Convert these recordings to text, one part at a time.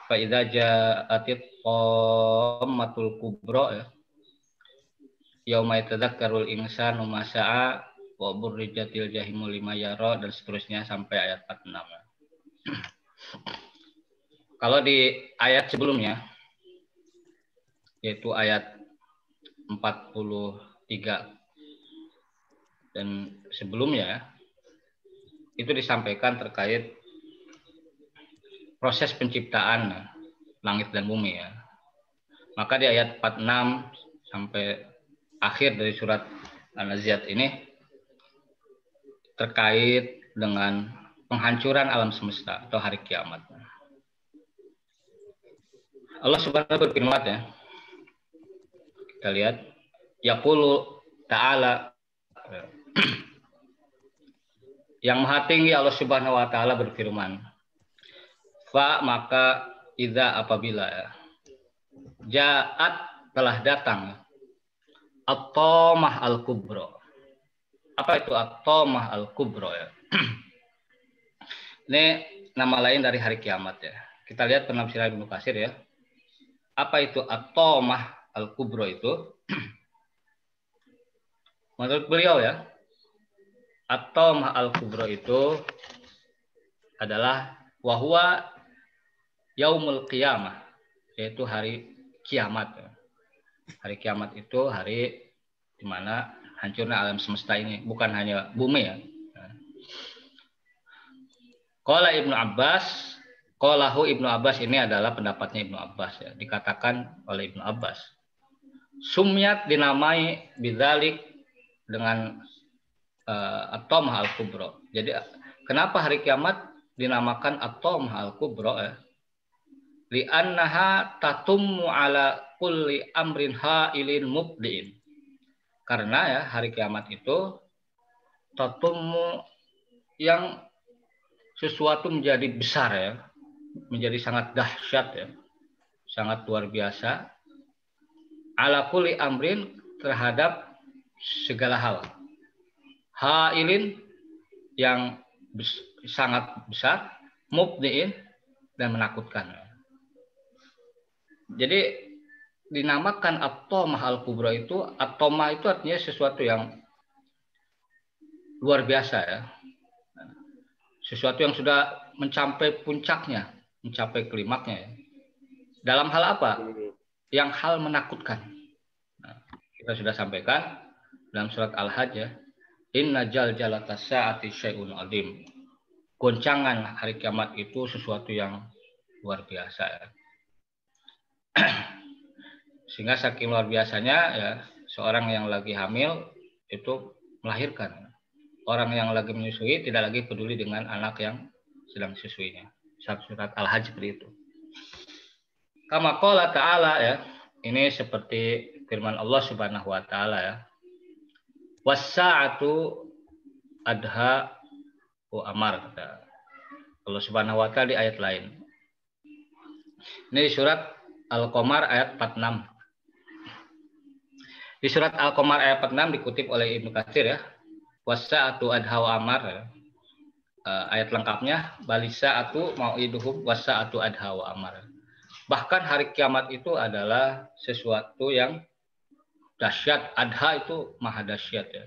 Fa idza ja'atit qammatul kubra ya. Yauma yatadzakkarul insanu ma sa'a wa burrijatil jahimu lima yara dan seterusnya sampai ayat 46. Kalau di ayat sebelumnya yaitu ayat 43 dan sebelumnya itu disampaikan terkait proses penciptaan langit dan bumi ya. Maka di ayat 46 sampai akhir dari surat An-Nazi'at ini terkait dengan penghancuran alam semesta atau hari kiamat. Allah Subhanahu wa taala berfirman ya. Kita lihat yaqulu ta'ala yang maha tinggi Allah Subhanahu wa taala berfirman, fa maka idza apabila ya, ja'at telah datang at-tamah al-kubra. Apa itu at-tamah al-kubra ya? Ini nama lain dari hari kiamat ya. Kita lihat penafsiran Ibnu Katsir ya. Apa itu at-tamah al-kubra itu? Menurut beliau ya, at-tamah al-kubra itu adalah wahwa yaumul qiyamah, yaitu hari kiamat. Hari kiamat itu hari di mana hancurnya alam semesta ini, bukan hanya bumi ya. Qala Ibnu Abbas, qalahu Ibnu Abbas ini adalah pendapatnya Ibnu Abbas ya, dikatakan oleh Ibnu Abbas. Sumyat dinamai bidzalik dengan at-tamah al-kubra. Jadi kenapa hari kiamat dinamakan at-tamah al-kubra ya? Li'annaha tatummu ala kulli amrin ha'ilin mubdiin. Karena ya hari kiamat itu tatummu yang sesuatu menjadi besar ya, menjadi sangat dahsyat ya, sangat luar biasa. Ala kulli amrin terhadap segala hal. Ha'ilin yang sangat besar, mubdiin dan menakutkan. Jadi dinamakan at-tamah al-kubra itu, at-tamah itu artinya sesuatu yang luar biasa ya. Sesuatu yang sudah mencapai puncaknya, mencapai klimaknya ya. Dalam hal apa? Yang hal menakutkan. Nah, kita sudah sampaikan dalam surat Al-Hajj ya. Inna jaljalata sa'ati syai'un adim. Goncangan hari kiamat itu sesuatu yang luar biasa ya. Sehingga saking luar biasanya ya, seorang yang lagi hamil itu melahirkan. Orang yang lagi menyusui tidak lagi peduli dengan anak yang sedang disusuinya. Surat Al-Hajj seperti itu. Kama qala ta'ala ya, ini seperti firman Allah Subhanahu wa taala ya. Was-sa'atu adha wa amar, kata Allah Subhanahu wa taala di ayat lain. Ini surat Al-Qamar ayat 46. Di surat Al-Qamar ayat 46 dikutip oleh Ibnu Katsir ya. Was-sa'atu adha wa amar. Ayat lengkapnya balisa'atu mau'iduhum was-sa'atu adha wa amar. Bahkan hari kiamat itu adalah sesuatu yang dahsyat. Adha itu maha dahsyat ya.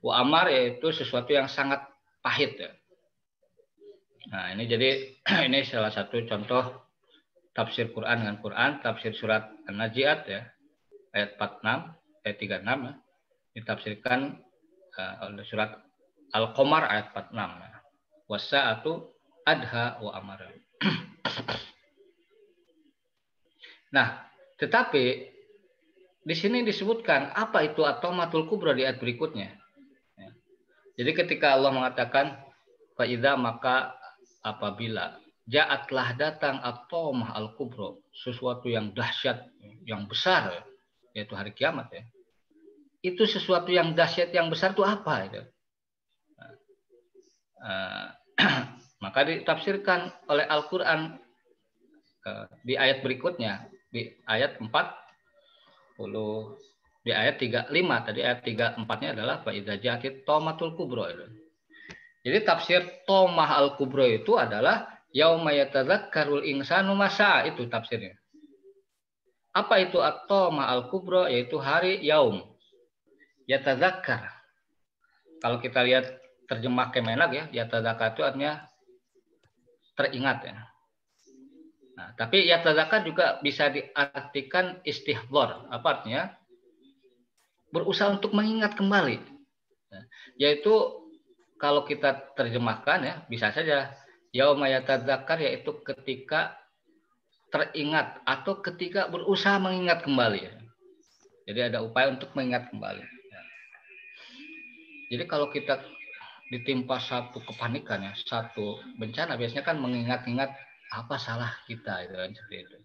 Wa amar yaitu sesuatu yang sangat pahit ya. Nah, ini jadi ini salah satu contoh tafsir Quran dengan Quran, tafsir surat An-Nazi'at ya. Ayat 46, ayat 36 ya. Ditafsirkan oleh surat Al-Qamar ayat 46. Was-sa'atu adha wa amar. Nah, tetapi di sini disebutkan apa itu at-tamatul kubra di ayat berikutnya. Ya. Jadi ketika Allah mengatakan fa idza maka apabila ja'atlah datang at-tamah al-kubra, sesuatu yang dahsyat, yang besar yaitu hari kiamat ya. Itu sesuatu yang dahsyat yang besar itu apa itu? Maka ditafsirkan oleh Al-Qur'an di ayat berikutnya, di ayat 40, di ayat 35 tadi, ayat 34-nya adalah fa idza ja'atit tamatul kubra. Jadi tafsir tamah al-kubra itu adalah Yauma yatadzakkarul insanu masa, itu tafsirnya. Apa itu at-tamah al-kubra? Yaitu hari yaum. Yatadzakkar. Kalau kita lihat terjemah Kemenak ya, yatadzakkar itu artinya teringat ya. Nah, tapi yatadzakkar juga bisa diartikan istihdzar. Apa artinya? Berusaha untuk mengingat kembali. Yaitu kalau kita terjemahkan ya, bisa saja yauma yatadzakkar, yaitu ketika teringat atau ketika berusaha mengingat kembali ya. Jadi ada upaya untuk mengingat kembali. Jadi kalau kita ditimpa satu kepanikan ya, satu bencana, biasanya kan mengingat-ingat apa salah kita itu kan, seperti itu.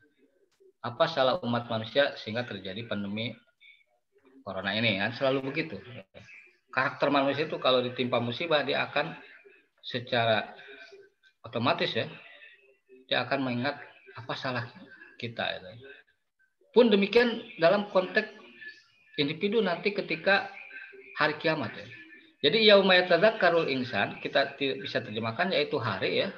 Apa salah umat manusia sehingga terjadi pandemi corona ini kan, selalu begitu. Karakter manusia itu kalau ditimpa musibah dia akan secara otomatis ya, dia akan mengingat apa salah kita itu. Pun demikian dalam konteks individu nanti ketika hari kiamat ya. Jadi yauma yatadzakkarul insan, kita bisa terjemahkan yaitu hari ya.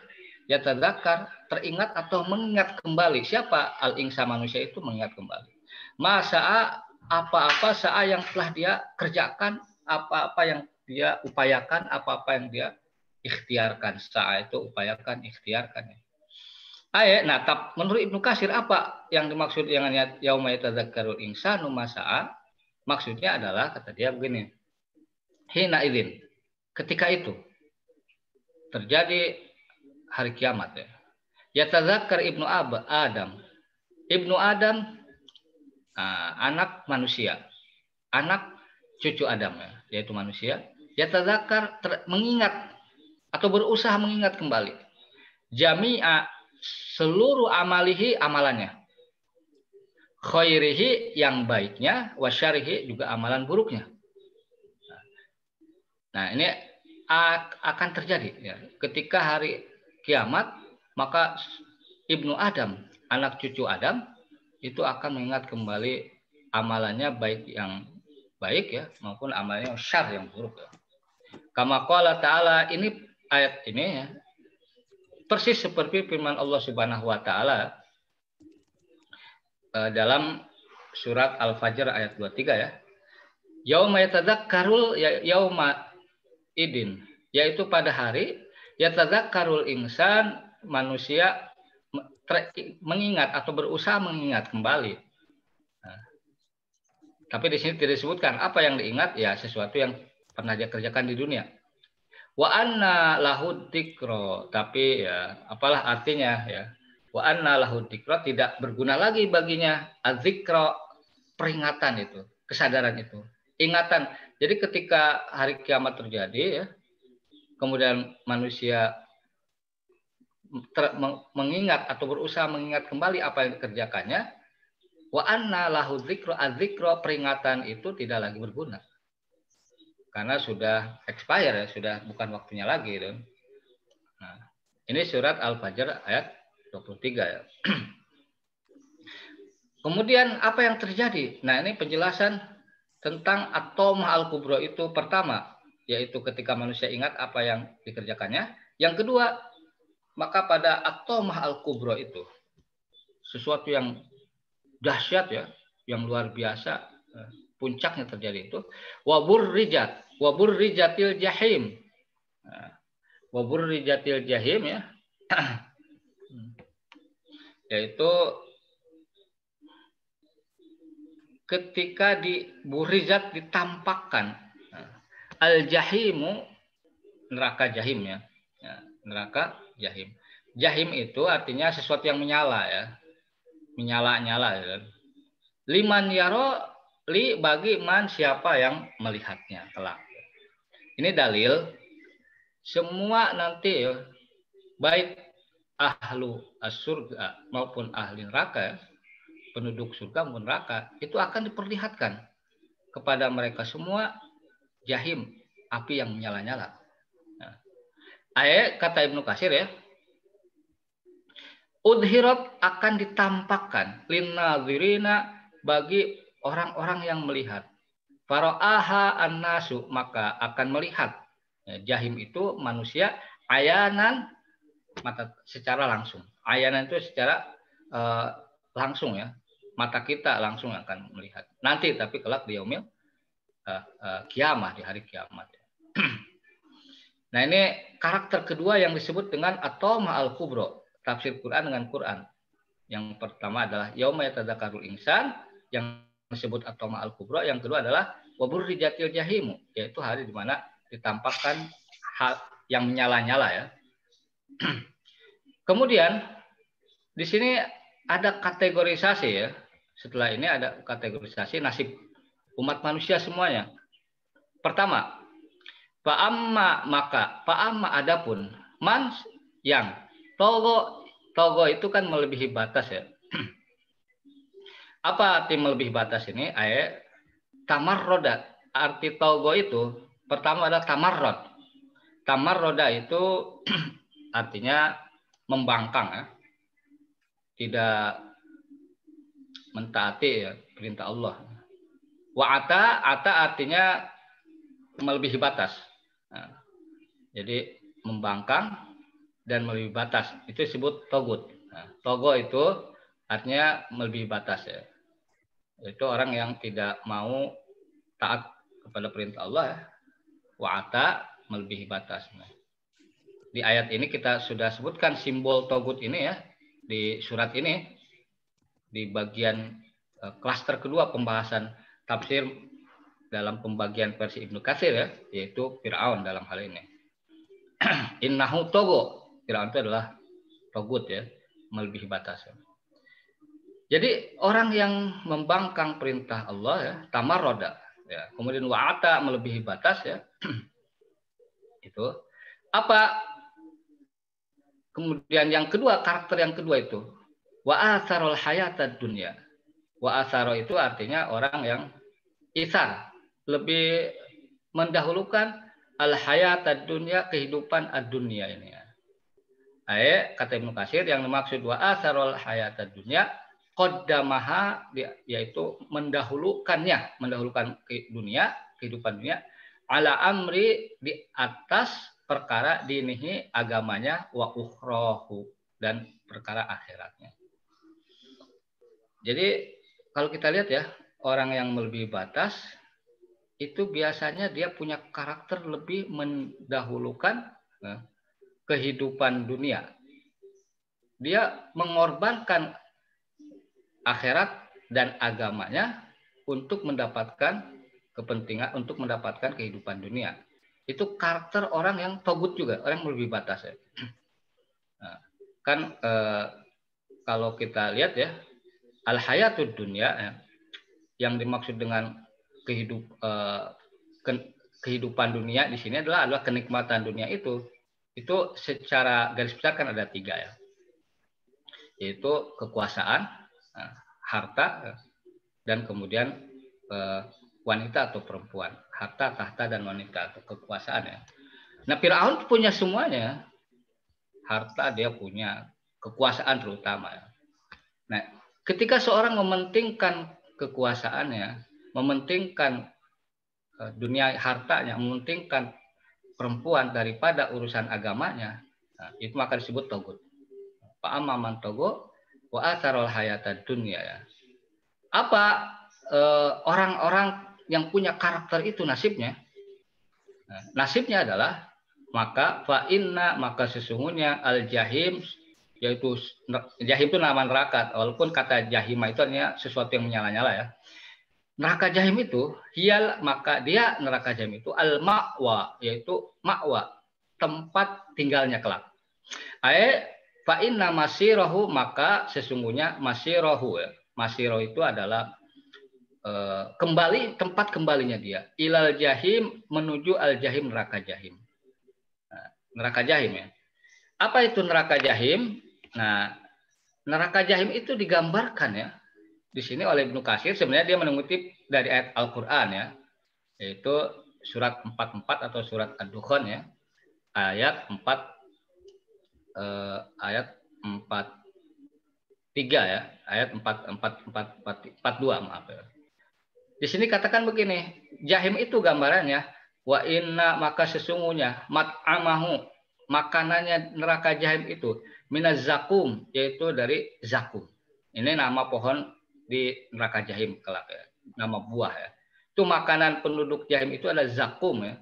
Yatadzakkar, teringat atau mengingat kembali. Siapa al-insan, manusia itu mengingat kembali. Masa apa-apa saat yang telah dia kerjakan, apa-apa yang dia upayakan, apa-apa yang dia ikhtiarkan. Saat itu upayakan, ikhtiarkan. Nah, menurut Ibnu Katsir apa yang dimaksud dengan yauma yatadzakkarul insanu masa? Maksudnya adalah, kata dia begini. Hina idzin, ketika itu terjadi hari kiamat ya. Yatadzakkar Ibnu Adam. Ibnu Adam anak manusia, anak cucu Adam ya, yaitu manusia. Yatadzakkar, mengingat atau berusaha mengingat kembali. Jami'a, seluruh amalihi, amalannya. Khairihi, yang baiknya, wasyarihi, juga amalan buruknya. Nah, ini akan terjadi ya. Ketika hari kiamat, maka Ibnu Adam, anak cucu Adam, itu akan mengingat kembali amalannya, baik yang baik ya, maupun amalannya yang syar, yang buruk ya. Kama qala ta'ala, ini ayat ini ya, persis seperti firman Allah Subhanahu wa taala dalam surat Al-Fajr ayat 23 ya. Yauma yatadzakkarul yauma idin, yaitu pada hari yatadzakkarul insan, manusia mengingat atau berusaha mengingat kembali. Nah, tapi di sini tidak disebutkan apa yang diingat ya, sesuatu yang pernah dia kerjakan di dunia. Wa anna lahu dzikra, tapi ya apalah artinya ya. Wa anna lahu dzikra, tidak berguna lagi baginya adzikra, peringatan itu, kesadaran itu, ingatan. Jadi ketika hari kiamat terjadi ya, kemudian manusia mengingat atau berusaha mengingat kembali apa yang dikerjakannya, wa anna lahu dzikra, adzikra, peringatan itu tidak lagi berguna. Karena sudah expire ya, sudah bukan waktunya lagi gitu. Nah, ini surat Al-Fajr ayat 23 ya. Kemudian apa yang terjadi? Nah, ini penjelasan tentang at-tamah al-kubra itu. Pertama, yaitu ketika manusia ingat apa yang dikerjakannya. Yang kedua, maka pada at-tamah al-kubra itu sesuatu yang dahsyat ya, yang luar biasa, puncaknya terjadi itu waburrijatil jahim. Waburrijatil jahim ya. Yaitu ketika di burizat, ditampakkan al-jahimu, neraka jahim ya. Neraka jahim. Jahim itu artinya sesuatu yang menyala ya. Menyala-nyala ya. Liman yaro, li, bagi man, siapa yang melihatnya kelak. Ini dalil semua nanti ya, baik ahlu as-surga maupun ahli neraka, penduduk surga maupun neraka, itu akan diperlihatkan kepada mereka semua jahim, api yang menyala-nyala. Nah, ayat kata Ibnu Katsir ya, udhirat, akan ditampakkan, linnadzirina, bagi orang-orang yang melihat. Fara'aha an-nasu, maka akan melihat. Jahim itu manusia, ayanan, mata secara langsung. Ayanan itu secara langsung ya. Mata kita langsung akan melihat. Nanti tapi kelak di yaumil kiamah, di hari kiamat. Nah, ini karakter kedua yang disebut dengan at-tamah al-kubra, tafsir Quran dengan Quran. Yang pertama adalah yauma yatadzakarul insan, yang disebut at-tamah al-kubra. Yang kedua adalah waburrijatil jahimu, yaitu hari di mana ditampakkan hal yang menyala-nyala ya. Kemudian di sini ada kategorisasi ya. Setelah ini ada kategorisasi nasib umat manusia semuanya. Pertama, fa'amma maka fa'amma adapun man yang togo itu kan melebihi batas ya. Apa arti melebihi batas ini? Tamarroda. Arti togo itu pertama adalah tamarrod. Tamarroda itu artinya membangkang ya. Tidak mentaati ya perintah Allah. Wa'ata artinya melebihi batas. Nah, jadi membangkang dan melebihi batas itu disebut togut. Nah, togo itu artinya melebihi batas ya. Itu orang yang tidak mau taat kepada perintah Allah ya. Wa'ata melebihi batas. Nah, di ayat ini kita sudah sebutkan simbol togut ini ya di surat ini di bagian klaster kedua pembahasan tafsir dalam pembagian versi Ibnu Katsir ya, yaitu Fir'aun dalam hal ini. Innahu togo. Fir'aun itu adalah togut ya, melebihi batas. Jadi orang yang membangkang perintah Allah ya, tamarroda ya, kemudian wa'ata melebihi batas ya. Itu apa? Kemudian yang kedua, karakter yang kedua itu wa asarul hayatad dunya. Wa asaro itu artinya orang yang isar, lebih mendahulukan al hayatad dunya, kehidupan ad-dunya ini ya. Kata Ibnu Katsir yang dimaksud wa asarul hayatad dunya qaddamaha yaitu mendahulukan dunia, kehidupan dunia ala amri di atas perkara dinihi agamanya wa ukhrahu dan perkara akhiratnya. Jadi kalau kita lihat ya, orang yang melebihi batas itu biasanya dia punya karakter lebih mendahulukan kehidupan dunia. Dia mengorbankan akhirat dan agamanya untuk mendapatkan kepentingan, untuk mendapatkan kehidupan dunia. Itu karakter orang yang togut juga, orang yang melebihi batas ya. Nah, kan kalau kita lihat ya, al-hayatud dunya ya, yang dimaksud dengan kehidupan dunia di sini adalah kenikmatan dunia itu secara garis besar kan ada 3 ya, yaitu kekuasaan, harta, dan kemudian wanita atau perempuan. Harta, tahta, dan wanita atau kekuasaan ya. Nah, Fir'aun punya semuanya. Harta dia punya, kekuasaan terutama ya. Nah, ketika seorang mementingkan kekuasaannya, mementingkan dunia hartanya, mementingkan perempuan daripada urusan agamanya, nah, itu maka disebut togut. Fa'amma man togo wa atharul hayatad dunya ya. Apa orang-orang yang punya karakter itu nasibnya? Nah, nasibnya adalah maka sesungguhnya al-jahim, yaitu jahim itu nama neraka, walaupun kata jahima itu artinya sesuatu yang menyala-nyala ya. Neraka jahim itu maka dia neraka jahim itu al-ma'wa, yaitu ma'wa, tempat tinggalnya kelak. Fa inna masirahu, maka sesungguhnya masirahu ya. Masiro itu adalah tempat kembalinya dia ilal jahim, menuju al jahim, neraka jahim. Nah, neraka jahim ya. Apa itu neraka jahim? Nah, neraka jahim itu digambarkan ya di sini oleh Ibnu Katsir. Sebenarnya dia mengutip dari ayat Al-Qur'an ya, yaitu surat 44 atau surat Ad-Dukhan ya, ayat 43 ya, ayat 42 maaf ya. Di sini katakan begini, jahim itu gambarannya wa inna, maka sesungguhnya mat'amahu, makanannya neraka jahim itu minaz zakum, yaitu dari zakum. Ini nama pohon di neraka jahim kelak ya, nama buah ya. Itu makanan penduduk jahim itu adalah zakum ya.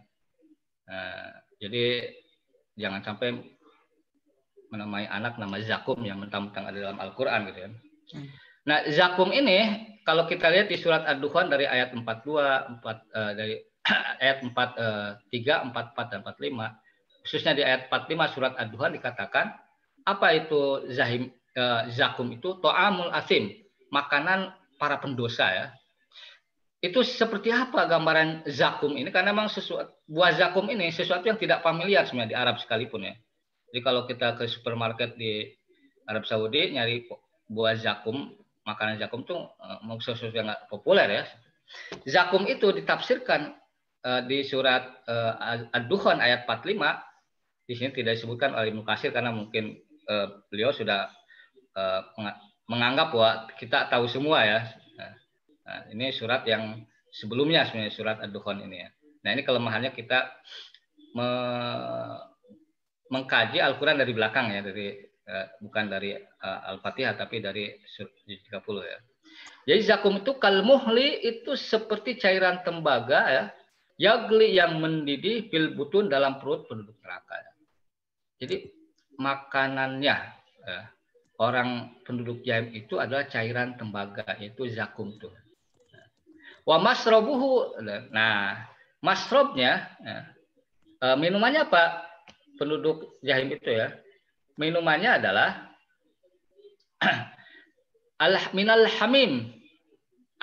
Nah, jadi jangan sampai menamai anak nama zakum yang mentang-mentang ada dalam Al-Qur'an gitu ya. Nah, zakum ini kalau kita lihat di surat Ad-Dukhan dari ayat 42, dari ayat 43, 44 dan 45, khususnya di ayat 45 surat Ad-Dukhan dikatakan apa itu zakum itu to'amul asim, makanan para pendosa ya. Itu seperti apa gambaran zakum ini? Karena memang buah zakum ini sesuatu yang tidak familiar sebenarnya di Arab sekalipun ya. Jadi kalau kita ke supermarket di Arab Saudi nyari buah zakum, makanan zakum itu sesuatu yang nggak populer ya. Zakum itu ditafsirkan di surat Ad-Dukhan ayat 45. Di sini tidak disebutkan oleh Ibnu Katsir karena mungkin beliau sudah menganggap bahwa kita tahu semua ya. Nah, ini surat yang sebelumnya sebenarnya surat Ad-Dukhan ini ya. Nah, ini kelemahannya kita mengkaji Al-Qur'an dari belakang ya, dari bukan dari Al-Fatihah tapi dari surat 30 ya. Jadi zakum itu kalmuhli, itu seperti cairan tembaga ya, yagli yang mendidih fil butun dalam perut penduduk neraka ya. Jadi makanannya orang penduduk jahim itu adalah cairan tembaga, yaitu zakum tuh. Wa masrobuhu, nah masrobnya minumannya apa penduduk jahim itu ya, minumannya adalah minal hamim,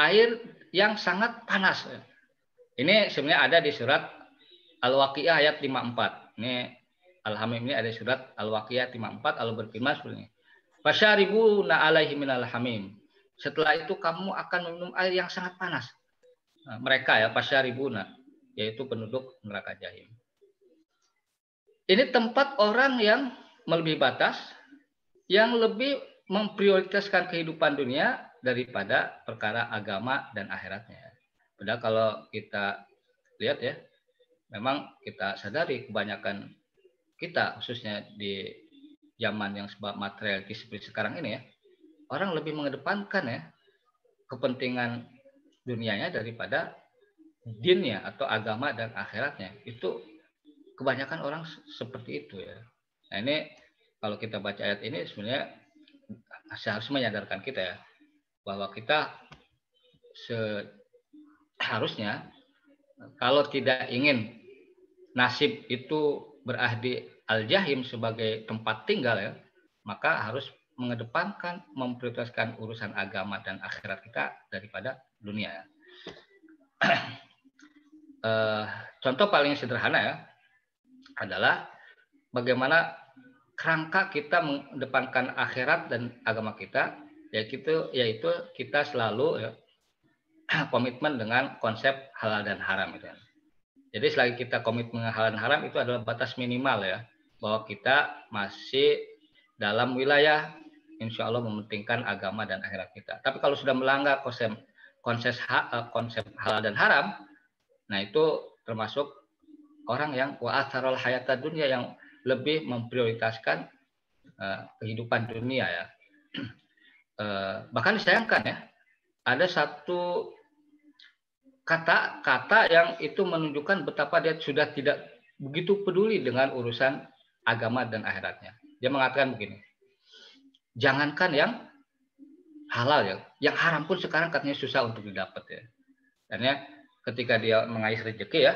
air yang sangat panas. Ini sebenarnya ada di surat Al-Waqiah ayat 54. Ini Al-Hamim ini ada di surat Al-Waqiah 54. Allah berfirman seperti ini, fasyaribuna alaihi minal hamim, setelah itu kamu akan meminum air yang sangat panas. Nah, mereka ya fasyaribuna, yaitu penduduk neraka jahim. Ini tempat orang yang melebihi batas, yang lebih memprioritaskan kehidupan dunia daripada perkara agama dan akhiratnya. Padahal kalau kita lihat ya, memang kita sadari kebanyakan kita, khususnya di zaman yang sebab materialistis seperti sekarang ini ya, orang lebih mengedepankan ya kepentingan dunianya daripada dinnya atau agama dan akhiratnya. Itu kebanyakan orang seperti itu ya. Nah, ini kalau kita baca ayat ini sebenarnya seharusnya menyadarkan kita ya, bahwa kita seharusnya kalau tidak ingin nasib itu berada al-jahim sebagai tempat tinggal ya, maka harus mengedepankan, memprioritaskan urusan agama dan akhirat kita daripada dunia ya. Contoh paling sederhana ya adalah bagaimana kerangka kita mengedepankan akhirat dan agama kita, yaitu kita selalu ya, komitmen dengan konsep halal dan haram itu. Jadi selagi kita komitmen dengan halal dan haram itu adalah batas minimal ya, bahwa kita masih dalam wilayah insya Allah mementingkan agama dan akhirat kita. Tapi kalau sudah melanggar konsep halal dan haram, nah itu termasuk orang yang wa'atharul hayata dunia, yang lebih memprioritaskan kehidupan dunia ya. Bahkan disayangkan ya, ada satu kata yang itu menunjukkan betapa dia sudah tidak begitu peduli dengan urusan agama dan akhiratnya. Dia mengatakan begini, jangankan yang halal ya, yang haram pun sekarang katanya susah untuk didapat ya. Karena ketika dia mengais rezeki ya,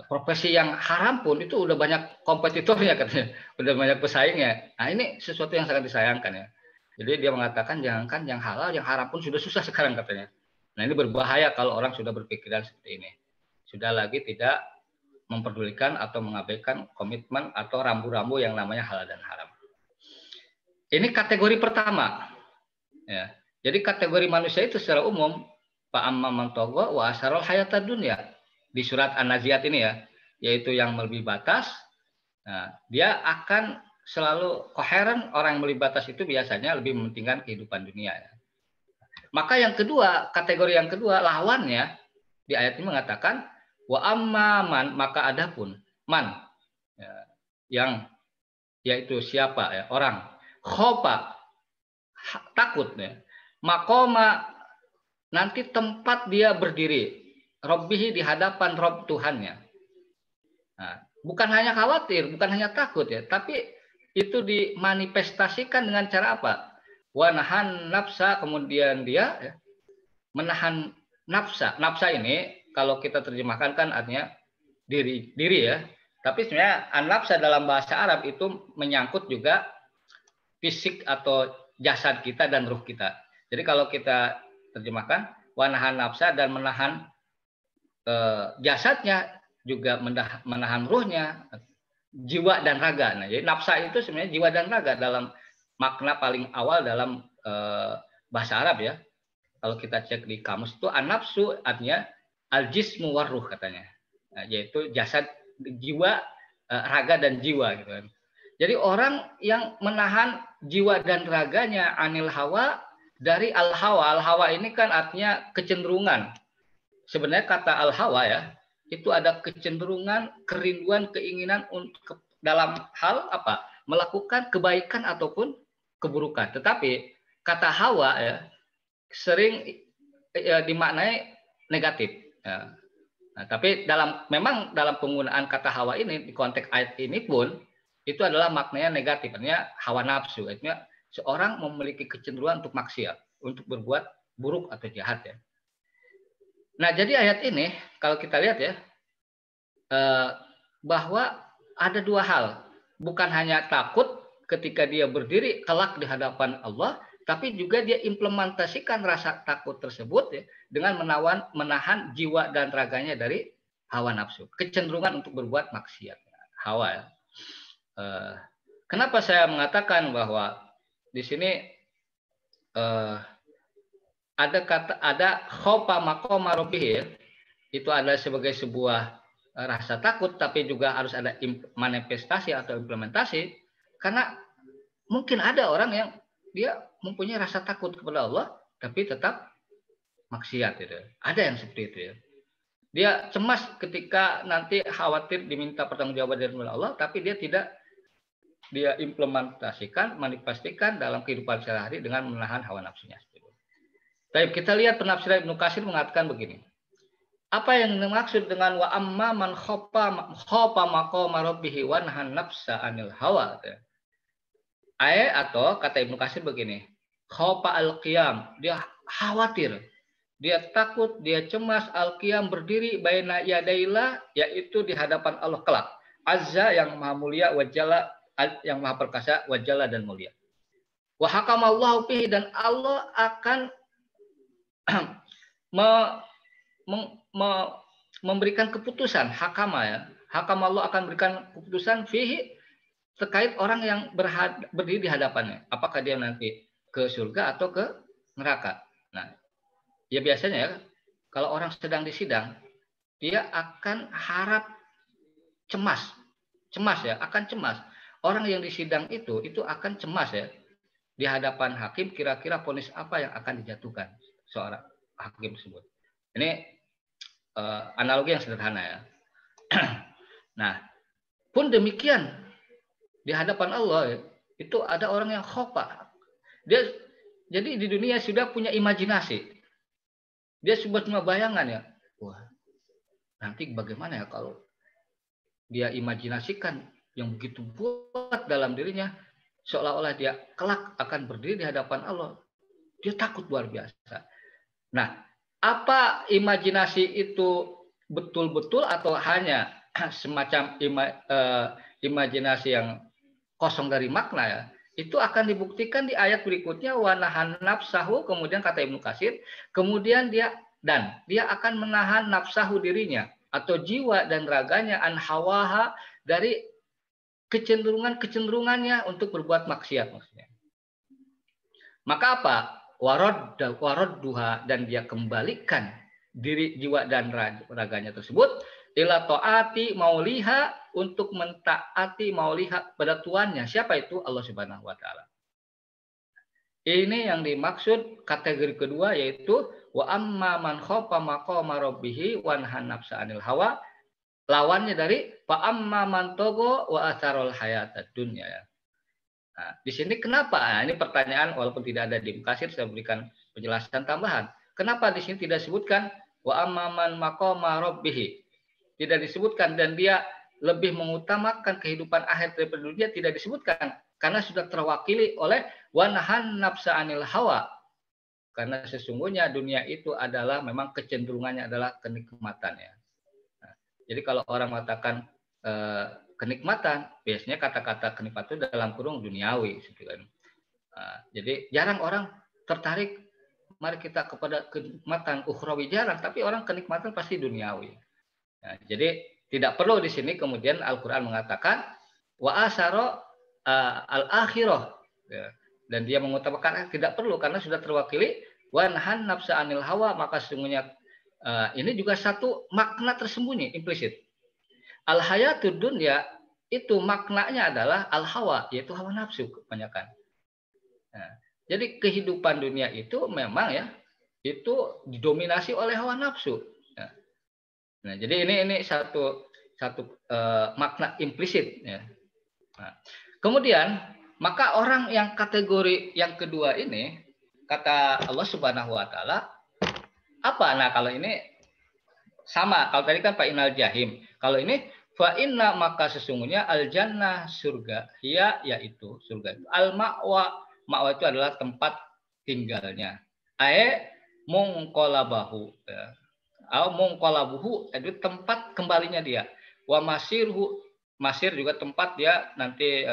profesi yang haram pun itu udah banyak kompetitornya katanya, udah banyak pesaingnya. Nah ini sesuatu yang sangat disayangkan ya. Jadi dia mengatakan jangankan yang halal, yang haram pun sudah susah sekarang katanya. Nah ini berbahaya kalau orang sudah berpikiran seperti ini. Sudah lagi tidak memperdulikan atau mengabaikan komitmen atau rambu-rambu yang namanya halal dan haram. Ini kategori pertama. Ya. Jadi kategori manusia itu secara umum, fa'amma man tagha wa asarul hayatad dunya. Di surat An-Nazi'at ini ya, yaitu yang melebihi batas. Nah, dia akan selalu koheren, orang yang melebihi batas itu biasanya lebih mementingkan kehidupan dunia ya. Maka yang kedua, kategori yang kedua lawannya di ayat ini mengatakan wa amman, maka adapun man ya, yang yaitu siapa ya, orang khofa takut ya, makoma nanti tempat dia berdiri, Robbihi di hadapan Rob Tuhannya. Nah, bukan hanya khawatir, bukan hanya takut ya, tapi itu dimanifestasikan dengan cara apa? Wanahan nafsa, kemudian dia ya, menahan nafsa. Nafsa ini kalau kita terjemahkan kan artinya diri ya. Tapi sebenarnya an-nafsa dalam bahasa Arab itu menyangkut juga fisik atau jasad kita dan ruh kita. Jadi kalau kita terjemahkan wanahan nafsa dan menahan jasadnya, juga menahan ruhnya, jiwa dan raga. Nah, jadi nafsa itu sebenarnya jiwa dan raga dalam makna paling awal dalam bahasa Arab ya. Kalau kita cek di kamus itu an-nafsu artinya al-jismu warruh katanya. Nah, yaitu jasad, jiwa, raga dan jiwa gitu kan. Jadi orang yang menahan jiwa dan raganya anil hawa dari al-hawa. Al-hawa ini kan artinya kecenderungan. Sebenarnya kata al-hawa ya, itu ada kecenderungan, kerinduan, keinginan untuk dalam hal apa? Melakukan kebaikan ataupun keburukan. Tetapi kata hawa ya sering dimaknai negatif. Ya. Nah, tapi memang dalam penggunaan kata hawa ini di konteks ayat ini pun itu adalah maknanya negatif, artinya hawa nafsu, artinya seorang memiliki kecenderungan untuk maksiat, untuk berbuat buruk atau jahat ya. Nah, jadi ayat ini kalau kita lihat ya bahwa ada dua hal, bukan hanya takut ketika dia berdiri kelak di hadapan Allah, tapi juga dia implementasikan rasa takut tersebut ya, dengan menahan jiwa dan raganya dari hawa nafsu, kecenderungan untuk berbuat maksiat, hawa ya. Kenapa saya mengatakan bahwa di sini ada khofa maqama rabbih ya, itu adalah sebagai sebuah rasa takut, tapi juga harus ada manifestasi atau implementasi, karena mungkin ada orang yang dia mempunyai rasa takut kepada Allah, tapi tetap maksiat gitu. Ada yang seperti itu ya. Dia cemas ketika nanti khawatir diminta pertanggungjawaban dari Allah, tapi dia implementasikan, manifestasikan dalam kehidupan sehari-hari dengan menahan hawa nafsunya. Tapi kita lihat penafsiran Ibnu Katsir mengatakan begini. Apa yang dimaksud dengan wa amma man khofa maqama rabbih wa nahan nafsa anil hawa? Atau kata Ibnu Katsir begini, khofa al-qiyam, dia khawatir, dia takut, dia cemas al-qiyam berdiri baina yadaillah, yaitu di hadapan Allah kelak. Azza yang maha mulia, wajalla yang maha perkasa, wajalla dan mulia. Wa hakamallahu fihi, dan Allah akan memberikan keputusan, hakama ya. Hakam Allah akan memberikan keputusan fihi terkait orang yang berdiri di hadapannya. Apakah dia nanti ke surga atau ke neraka. Nah, ya biasanya ya, kalau orang sedang disidang, dia akan harap cemas ya, akan cemas. Orang yang disidang itu akan cemas ya, di hadapan hakim kira-kira vonis apa yang akan dijatuhkan seorang hakim tersebut. Ini analogi yang sederhana ya. Nah, pun demikian di hadapan Allah itu ada orang yang khofa. Dia jadi di dunia sudah punya imajinasi. Dia sudah punya bayangan ya. Wah, nanti bagaimana ya kalau dia imajinasikan yang begitu kuat dalam dirinya, seolah-olah dia kelak akan berdiri di hadapan Allah. Dia takut luar biasa. Nah, apa imajinasi itu betul-betul atau hanya semacam imajinasi yang kosong dari makna ya, itu akan dibuktikan di ayat berikutnya, wanahan nafsahu, kemudian kata Ibnu Katsir, kemudian dia akan menahan nafsahu dirinya atau jiwa dan raganya an hawaha dari kecenderungannya untuk berbuat maksiat maksudnya. Maka apa? Warad duha, dan dia kembalikan diri jiwa dan raganya tersebut ila taati mauliha, untuk mentaati mauliha pada tuannya. Siapa itu? Allah Subhanahu wa taala. Ini yang dimaksud kategori kedua, yaitu wa amma man khafa maqama rabbih wa nahan nafsa anil hawa. lawannya dari fa'amma man togo wa asarul hayatad dunya. Nah, di sini kenapa? Nah, ini pertanyaan walaupun tidak ada di Mukasir, saya berikan penjelasan tambahan. Kenapa di sini tidak disebutkan wa amman maqama rabbih? Tidak disebutkan, dan dia lebih mengutamakan kehidupan akhir daripada dunia, tidak disebutkan karena sudah terwakili oleh wa nahan nafsa anil hawa. Karena sesungguhnya dunia itu adalah memang kecenderungannya adalah kenikmatan ya. Nah, jadi kalau orang mengatakan kenikmatan, biasanya kata-kata kenikmatan itu dalam kurung duniawi gitu kan. Jadi jarang orang tertarik mari kita kepada kenikmatan ukhrawi, jarang, tapi orang kenikmatan pasti duniawi. Nah, jadi tidak perlu di sini kemudian Al-Qur'an mengatakan wa asaro al-akhirah ya. Dan dia mengutamakan, tidak perlu karena sudah terwakili wa nahan nafsa anil hawa, maka sesungguhnya ini juga satu makna tersembunyi implisit. Al-hayatud dunya itu maknanya adalah al-hawa, yaitu hawa nafsu kebanyakan. Nah, jadi kehidupan dunia itu memang ya, itu didominasi oleh hawa nafsu. Nah, jadi ini satu makna implisit. Ya. Nah, kemudian maka orang yang kategori yang kedua ini, kata Allah Subhanahu Wa Taala, apa? Nah, kalau ini sama. Kalau tadi kan fa'inal jahim. Kalau ini fa'inna, maka sesungguhnya al jannah surga, yaitu surga itu al ma'wa, ma'wa itu adalah tempat tinggalnya. Mungqalabahu ya. Mungqalabuhu itu tempat kembalinya dia. Wa masirhu, masir juga tempat dia nanti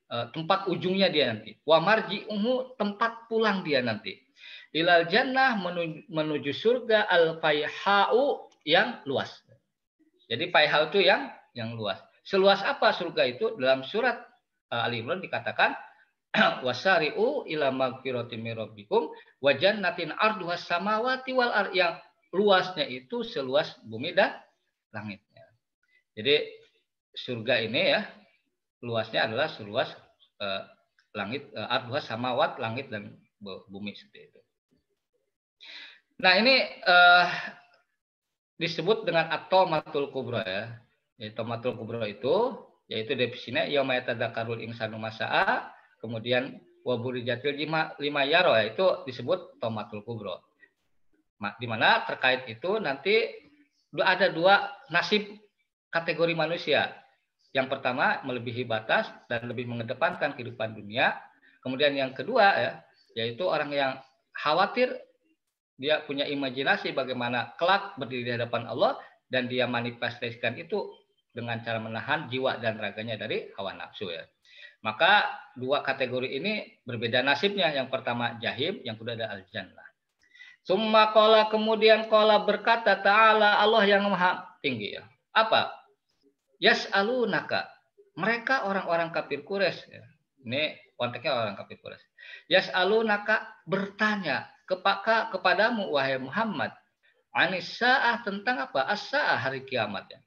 tempat ujungnya dia nanti. Wa marji'uhu, tempat pulang dia nanti. Ilal jannah, menuju surga, al faihau, yang luas. Jadi faihau itu yang luas. Seluas apa surga itu? Dalam surat Ali Imran dikatakan wasari'u ila magfiratin min rabbikum wa jannatin arduhas samawati wal ard, yang luasnya itu seluas bumi dan langitnya. Jadi surga ini ya luasnya adalah seluas langit, arduhas samawat, langit dan bumi seperti itu. Nah, ini disebut dengan at-tamatul kubra ya. Tamatul kubra itu yaitu definisinya yauma yatadzakarul insanu masa'a, kemudian wa burijatil lima yaro, itu disebut tamatul kubra. Di mana terkait itu nanti ada dua nasib kategori manusia. Yang pertama melebihi batas dan lebih mengedepankan kehidupan dunia. Kemudian yang kedua ya, yaitu orang yang khawatir, dia punya imajinasi bagaimana kelak berdiri di hadapan Allah, dan dia manifestasikan itu dengan cara menahan jiwa dan raganya dari hawa nafsu ya. Maka dua kategori ini berbeda nasibnya. Yang pertama jahim, yang kedua ada al-jannah. Summa qala, kemudian qala berkata ta'ala, Allah yang maha tinggi ya. Apa? Yas'alunaka, mereka orang-orang kafir Quraisy ya. Ini konteksnya orang kafir Quraisy. Yas'alunaka, bertanya kepadamu wahai Muhammad, anis-sa'ah, tentang apa? As-sa'ah, hari kiamat ya.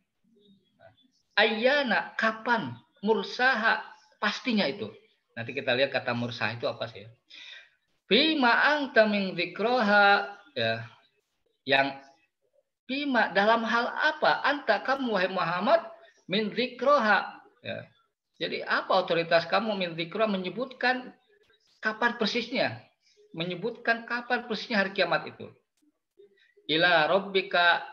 Ayyana, kapan? Mursaha, pastinya itu. Nanti kita lihat kata mursaha itu apa sih ya. Bima anta min dzikroha ya. Yang bima, dalam hal apa? Anta, kamu wahai Muhammad, min dzikroha ya. Jadi apa otoritas kamu min dzikroha, menyebutkan kapan persisnya? Menyebutkan kapan persisnya hari kiamat itu. Ila rabbika,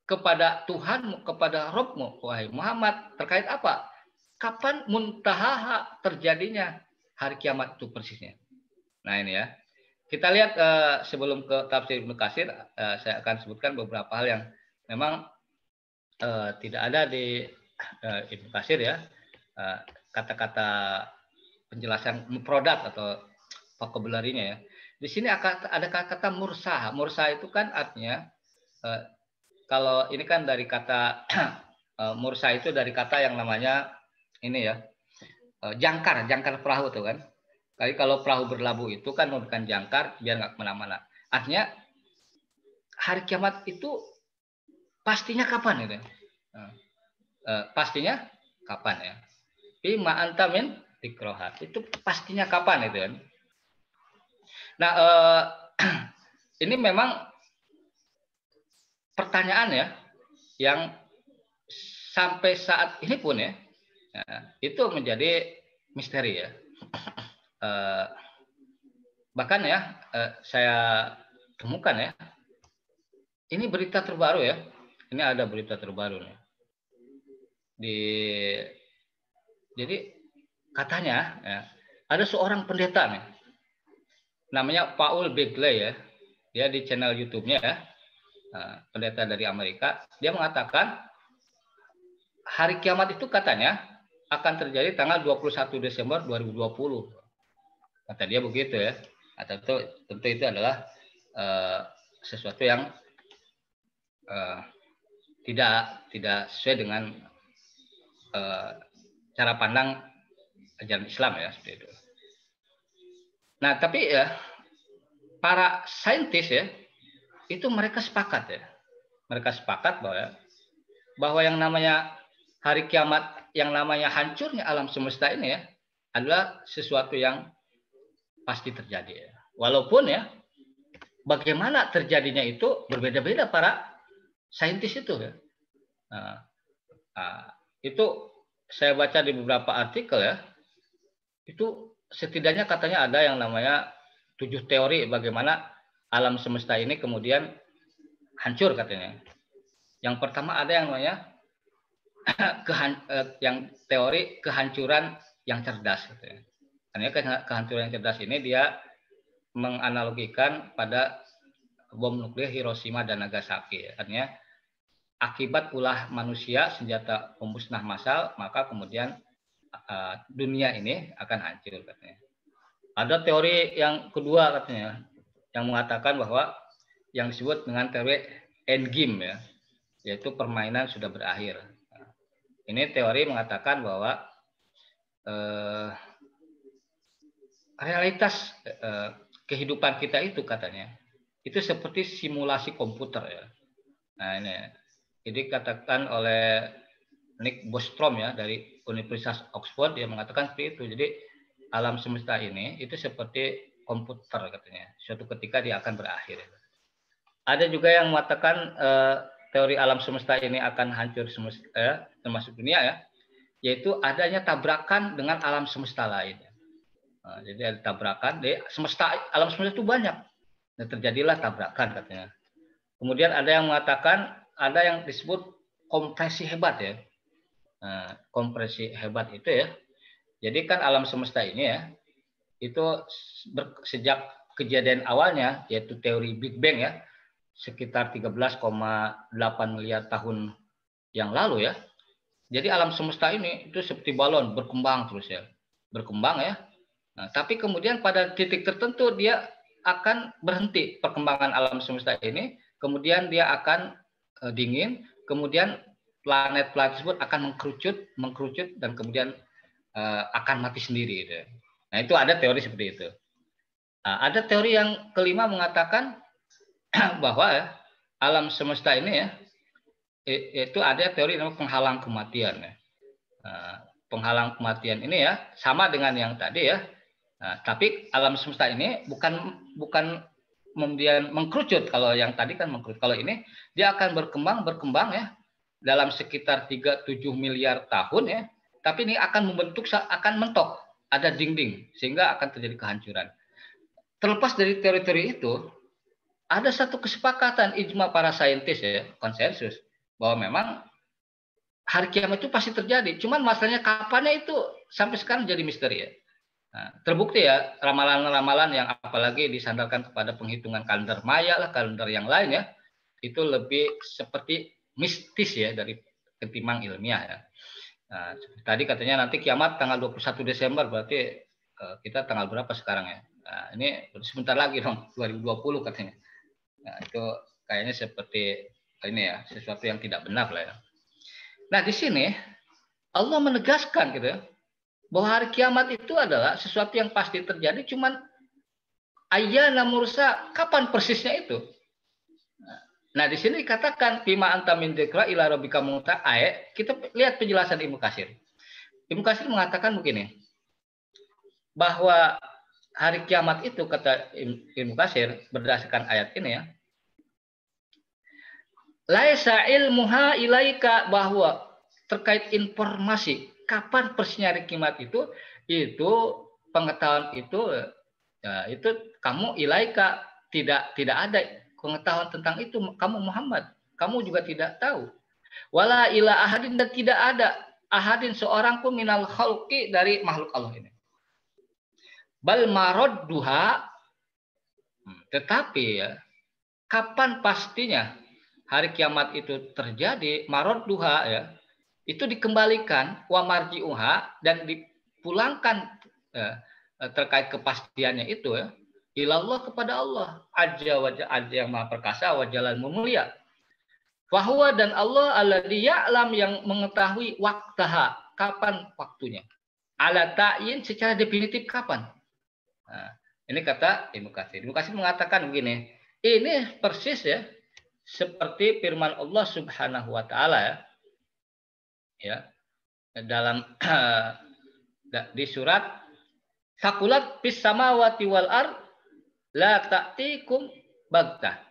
kepada Tuhanmu, kepada Rabbmu wahai Muhammad, terkait apa? Kapan muntaha, terjadinya hari kiamat itu persisnya. Nah ini ya. Kita lihat sebelum ke tafsir Ibnu Katsir, saya akan sebutkan beberapa hal yang memang tidak ada di Ibnu Katsir ya. Kata-kata penjelasan produk atau vocabulary-nya ya. Di sini ada kata mursaha. Mursaha itu kan artinya kalau ini kan dari kata mursaha itu dari kata yang namanya ini ya, jangkar perahu tuh kan. Kali kalau perahu berlabuh itu kan memberikan jangkar biar nggak kemana-mana. Artinya hari kiamat itu pastinya kapan itu? Pastinya kapan ya? Bima anta min dzikroha, itu pastinya kapan itu kan? Nah, ini memang pertanyaan ya yang sampai saat ini pun ya, itu menjadi misteri ya. Bahkan ya, saya temukan ya, ini berita terbaru ya. Ini ada berita terbaru nih. Jadi katanya ya, ada seorang pendeta nih, namanya Paul Begley ya. Dia di channel YouTube-nya ya, pendeta dari Amerika. Dia mengatakan hari kiamat itu katanya akan terjadi tanggal 21 Desember 2020. Kata dia begitu ya. Tentu itu adalah sesuatu yang tidak sesuai dengan cara pandang ajaran Islam ya, seperti itu. Nah, tapi ya para saintis ya itu mereka sepakat ya. Mereka sepakat bahwa yang namanya hari kiamat, yang namanya hancurnya alam semesta ini ya adalah sesuatu yang pasti terjadi ya. Walaupun ya bagaimana terjadinya itu berbeda-beda para saintis itu ya. Itu saya baca di beberapa artikel ya. Itu setidaknya katanya ada yang namanya 7 teori bagaimana alam semesta ini kemudian hancur katanya. Yang pertama ada yang namanya yang teori kehancuran yang cerdas katanya. Karena kehancuran yang cerdas ini dia menganalogikan pada bom nuklir Hiroshima dan Nagasaki. Artinya akibat ulah manusia senjata pemusnah massal, maka kemudian dunia ini akan hancur katanya. Ada teori yang kedua katanya yang mengatakan bahwa yang disebut dengan teori endgame ya, yaitu permainan sudah berakhir. Ini teori mengatakan bahwa realitas kehidupan kita itu katanya itu seperti simulasi komputer ya. Nah ini jadi katakan oleh Nick Bostrom ya dari Universitas Oxford, dia mengatakan seperti itu. Jadi alam semesta ini itu seperti komputer katanya. Suatu ketika dia akan berakhir. Ada juga yang mengatakan teori alam semesta ini akan hancur termasuk dunia ya, yaitu adanya tabrakan dengan alam semesta lain. Nah, jadi ada tabrakan di alam semesta itu banyak. Dan terjadilah tabrakan katanya. Kemudian ada yang mengatakan ada yang disebut kompresi hebat ya. Nah, kompresi hebat itu ya. Jadi kan alam semesta ini ya, itu sejak kejadian awalnya yaitu teori Big Bang ya, sekitar 13,8 miliar tahun yang lalu ya. Jadi alam semesta ini itu seperti balon berkembang terus ya. Berkembang ya. Nah, tapi kemudian pada titik tertentu dia akan berhenti perkembangan alam semesta ini, kemudian dia akan dingin, kemudian planet-planet tersebut akan mengkerucut dan kemudian akan mati sendiri gitu. Nah, itu ada teori seperti itu. Ada teori yang kelima mengatakan bahwa alam semesta ini ya itu ada teori namanya penghalang kematian ya. Penghalang kematian ini ya sama dengan yang tadi ya. Tapi alam semesta ini bukan kemudian mengkerucut. Kalau yang tadi kan mengkerucut. Kalau ini dia akan berkembang ya dalam sekitar 37 miliar tahun ya. Tapi ini akan mentok, ada dinding sehingga akan terjadi kehancuran. Terlepas dari teori-teori itu, ada satu kesepakatan ijma para saintis ya, konsensus bahwa memang hari kiamat itu pasti terjadi. Cuman masalahnya kapannya itu sampai sekarang jadi misteri ya. Nah, terbukti ya ramalan-ramalan yang apalagi disandarkan kepada penghitungan kalender Maya lah, kalender yang lain ya, itu lebih seperti mistis ya dari ketimbang ilmiah ya. Nah, tadi katanya nanti kiamat tanggal 21 Desember, berarti kita tanggal berapa sekarang ya? Nah, ini sebentar lagi dong, 2020 katanya. Nah, itu kayaknya seperti ini ya, sesuatu yang tidak benar lah ya. Nah, di sini Allah menegaskan gitu ya, bahwa hari kiamat itu adalah sesuatu yang pasti terjadi, cuman ayyana mursa, kapan persisnya itu? Nah, di sini dikatakan bima anta min dzikra ila rabbika munta. Kita lihat penjelasan Ibnu Katsir. Ibnu Katsir mengatakan begini, bahwa hari kiamat itu kata Ibnu Katsir berdasarkan ayat ini ya, laisa ilmuha ilaika, bahwa terkait informasi kapan persisnya hari kiamat itu pengetahuan itu kamu ilaika tidak ada pengetahuan tentang itu kamu Muhammad, kamu juga tidak tahu. Wala ila ahadin, dan tidak ada ahadin seorang pun minal khalqi dari makhluk Allah ini. Bal maradduha, tetapi ya, kapan pastinya hari kiamat itu terjadi, maradduha ya, itu dikembalikan wa marji'uha, dan dipulangkan terkait kepastiannya itu ya, ilallah, kepada Allah aja yang maha perkasa wa jalal mulia. Fahuwa, dan Allah alladzi ya'lam, yang mengetahui waktaha, kapan waktunya. Ala ta'yin, secara definitif kapan. Nah, ini kata Ibnu Katsir. Ibnu Katsir mengatakan begini, ini persis ya seperti firman Allah Subhanahu wa taala ya. Dalam di surat Sakulat fis samawati wal ard la ta'tikum baghtah.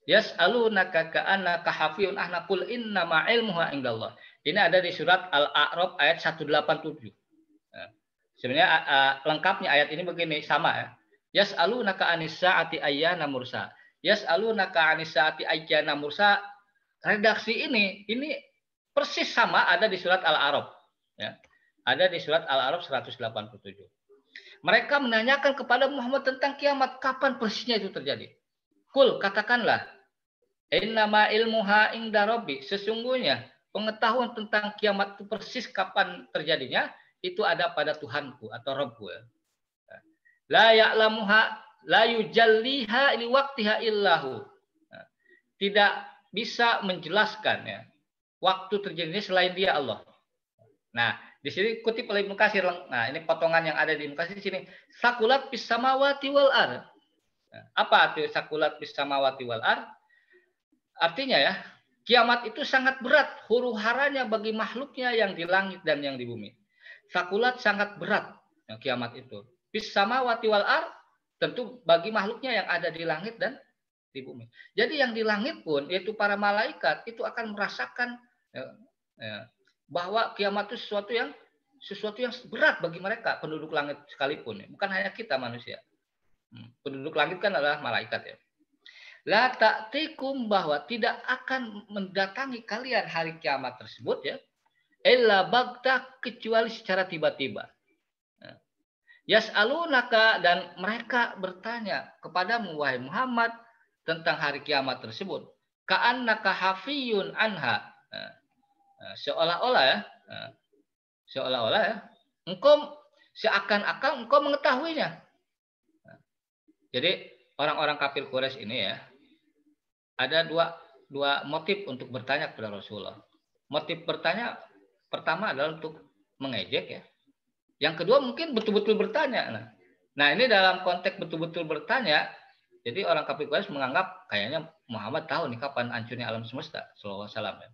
Yas'alunaka ka'annaka hafiyun ahnaqul innama ilmuha indallah. Ini ada di surat Al-A'raf ayat 187. Nah, sebenarnya lengkapnya ayat ini begini, sama ya. Yas'alunaka anis sa'ati ayyana mursa. Yas'alunaka anis sa'ati ayyana mursa. Redaksi ini persis sama ada di surat Al-A'raf ya. Ada di surat Al-A'raf 187. Mereka menanyakan kepada Muhammad tentang kiamat, kapan persisnya itu terjadi. Kul, katakanlah, innama ilmuha inda rabbi, sesungguhnya pengetahuan tentang kiamat itu persis kapan terjadinya itu ada pada Tuhanku atau Rabbku. La ya'lamuha la yujalliha li waqtiha illahu. Tidak bisa menjelaskan ya waktu terjadinya selain Dia, Allah. Nah, di sini kutip oleh Ibnu Katsir. Nah, ini potongan yang ada di Ibnu Katsir di sini. Sakulat fis samawati wal ard. Apa arti sakulat fis samawati wal ard? Artinya ya, kiamat itu sangat berat huru-haranya bagi makhluknya yang di langit dan yang di bumi. Sakulat sangat berat ya, kiamat itu. Fis samawati wal ard, tentu bagi makhluknya yang ada di langit dan di bumi. Jadi yang di langit pun, yaitu para malaikat, itu akan merasakan bahwa kiamat itu sesuatu yang berat bagi mereka, penduduk langit sekalipun. Bukan hanya kita manusia. Penduduk langit kan adalah malaikat ya. La ta'tikum, bahwa tidak akan mendatangi kalian hari kiamat tersebut ya. Illa baghtah, kecuali secara tiba-tiba. Yas'alunaka, dan mereka bertanya kepadamu wahai Muhammad tentang hari kiamat tersebut. Ka'annaka hafiyun anha. Seolah-olah ya, engkau seakan-akan engkau mengetahuinya. Jadi orang-orang kafir Quraisy ini ya, ada dua motif untuk bertanya kepada Rasulullah. Motif bertanya pertama adalah untuk mengejek ya. Yang kedua mungkin betul-betul bertanya. Nah, ini dalam konteks betul-betul bertanya, jadi orang kafir Quraisy menganggap kayaknya Muhammad tahu nih kapan hancurnya alam semesta, sallallahu alaihi wasallam ya.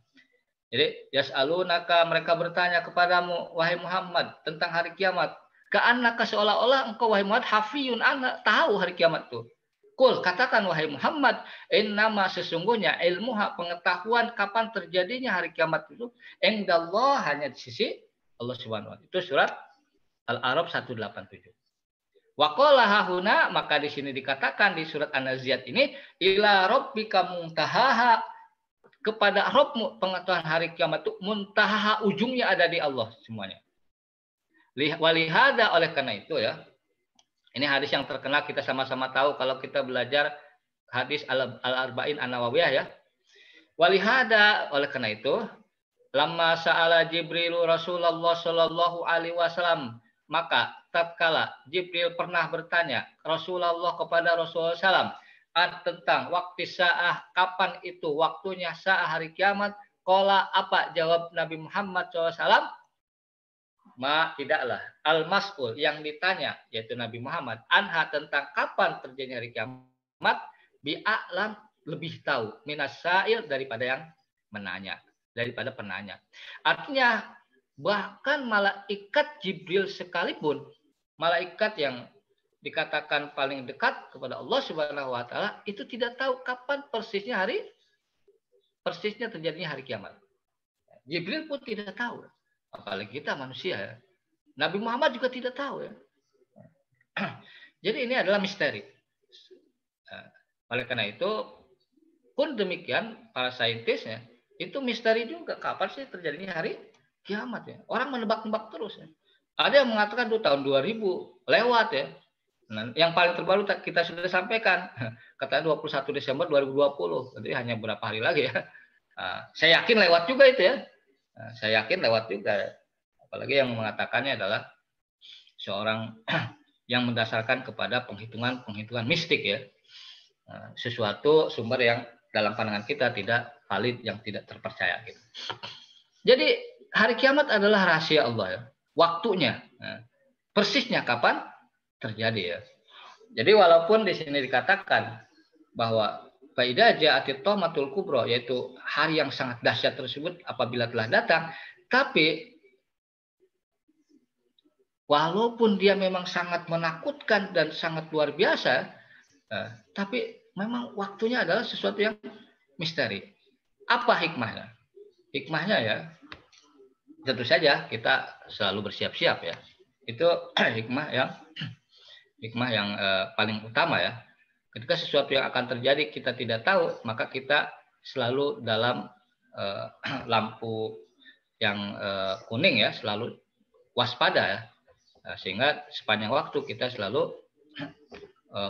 Jadi yas'alunaka, mereka bertanya kepadamu wahai Muhammad tentang hari kiamat. Ka'annaka, seolah-olah engkau wahai Muhammad hafiyun anha, tahu hari kiamat itu. Kul, katakan wahai Muhammad, innama, sesungguhnya ilmuha, pengetahuan kapan terjadinya hari kiamat itu indallah, hanya di sisi Allah Subhanahu wa taala. Itu surat Al-A'raf 187. Wa qala hahuna, maka di sini dikatakan di surat An-Naziat ini, ila rabbika muntahaha, kepada Rabbmu pengetahuan hari kiamat itu muntahaha, ujungnya ada di Allah semuanya. Walihada, oleh karena itu ya, ini hadis yang terkenal, kita sama-sama tahu kalau kita belajar hadis Al-Arba'in An-Nawawiyah ya. Walihada, oleh karena itu, lamma sa'ala Jibril Rasulullah sallallahu alaihi wasallam, maka tatkala Jibril pernah bertanya Rasulullah kepada Rasulullah SAW tentang waktu sa'ah, kapan itu waktunya sa'ah hari kiamat, qala, apa jawab Nabi Muhammad SAW? Ma, tidaklah al-mas'ul, yang ditanya yaitu Nabi Muhammad, anha, tentang kapan terjadinya hari kiamat, bi'a'lam, lebih tahu, minas sa'il, daripada yang menanya, daripada penanya. Artinya bahkan malaikat Jibril sekalipun, malaikat yang dikatakan paling dekat kepada Allah Subhanahu wa taala, itu tidak tahu kapan persisnya terjadinya hari kiamat. Jibril pun tidak tahu. Apalagi kita manusia ya. Nabi Muhammad juga tidak tahu ya. Jadi ini adalah misteri. Oleh karena itu, pun demikian para saintisnya itu misteri juga kapan sih terjadinya hari kiamat ya. Orang menebak-nebak terus ya. Ada yang mengatakan tuh tahun 2000 lewat ya. Nah, yang paling terbaru kita sudah sampaikan, katanya 21 Desember 2020. Jadi hanya beberapa hari lagi ya. Saya yakin lewat juga itu ya. Saya yakin lewat juga. Apalagi yang mengatakannya adalah seorang yang mendasarkan kepada penghitungan mistik ya. Sesuatu sumber yang dalam pandangan kita tidak valid, yang tidak terpercaya gitu. Jadi hari kiamat adalah rahasia Allah ya. Waktunya, persisnya kapan terjadi ya. Jadi walaupun di sini dikatakan bahwa faida ja'atit tamatul kubra, yaitu hari yang sangat dahsyat tersebut apabila telah datang, tapi walaupun dia memang sangat menakutkan dan sangat luar biasa, tapi memang waktunya adalah sesuatu yang misteri. Apa hikmahnya? Hikmahnya ya, tentu saja kita selalu bersiap-siap ya. Itu hikmah yang paling utama ya. Ketika sesuatu yang akan terjadi kita tidak tahu, maka kita selalu dalam lampu yang kuning ya, selalu waspada ya. Sehingga sepanjang waktu kita selalu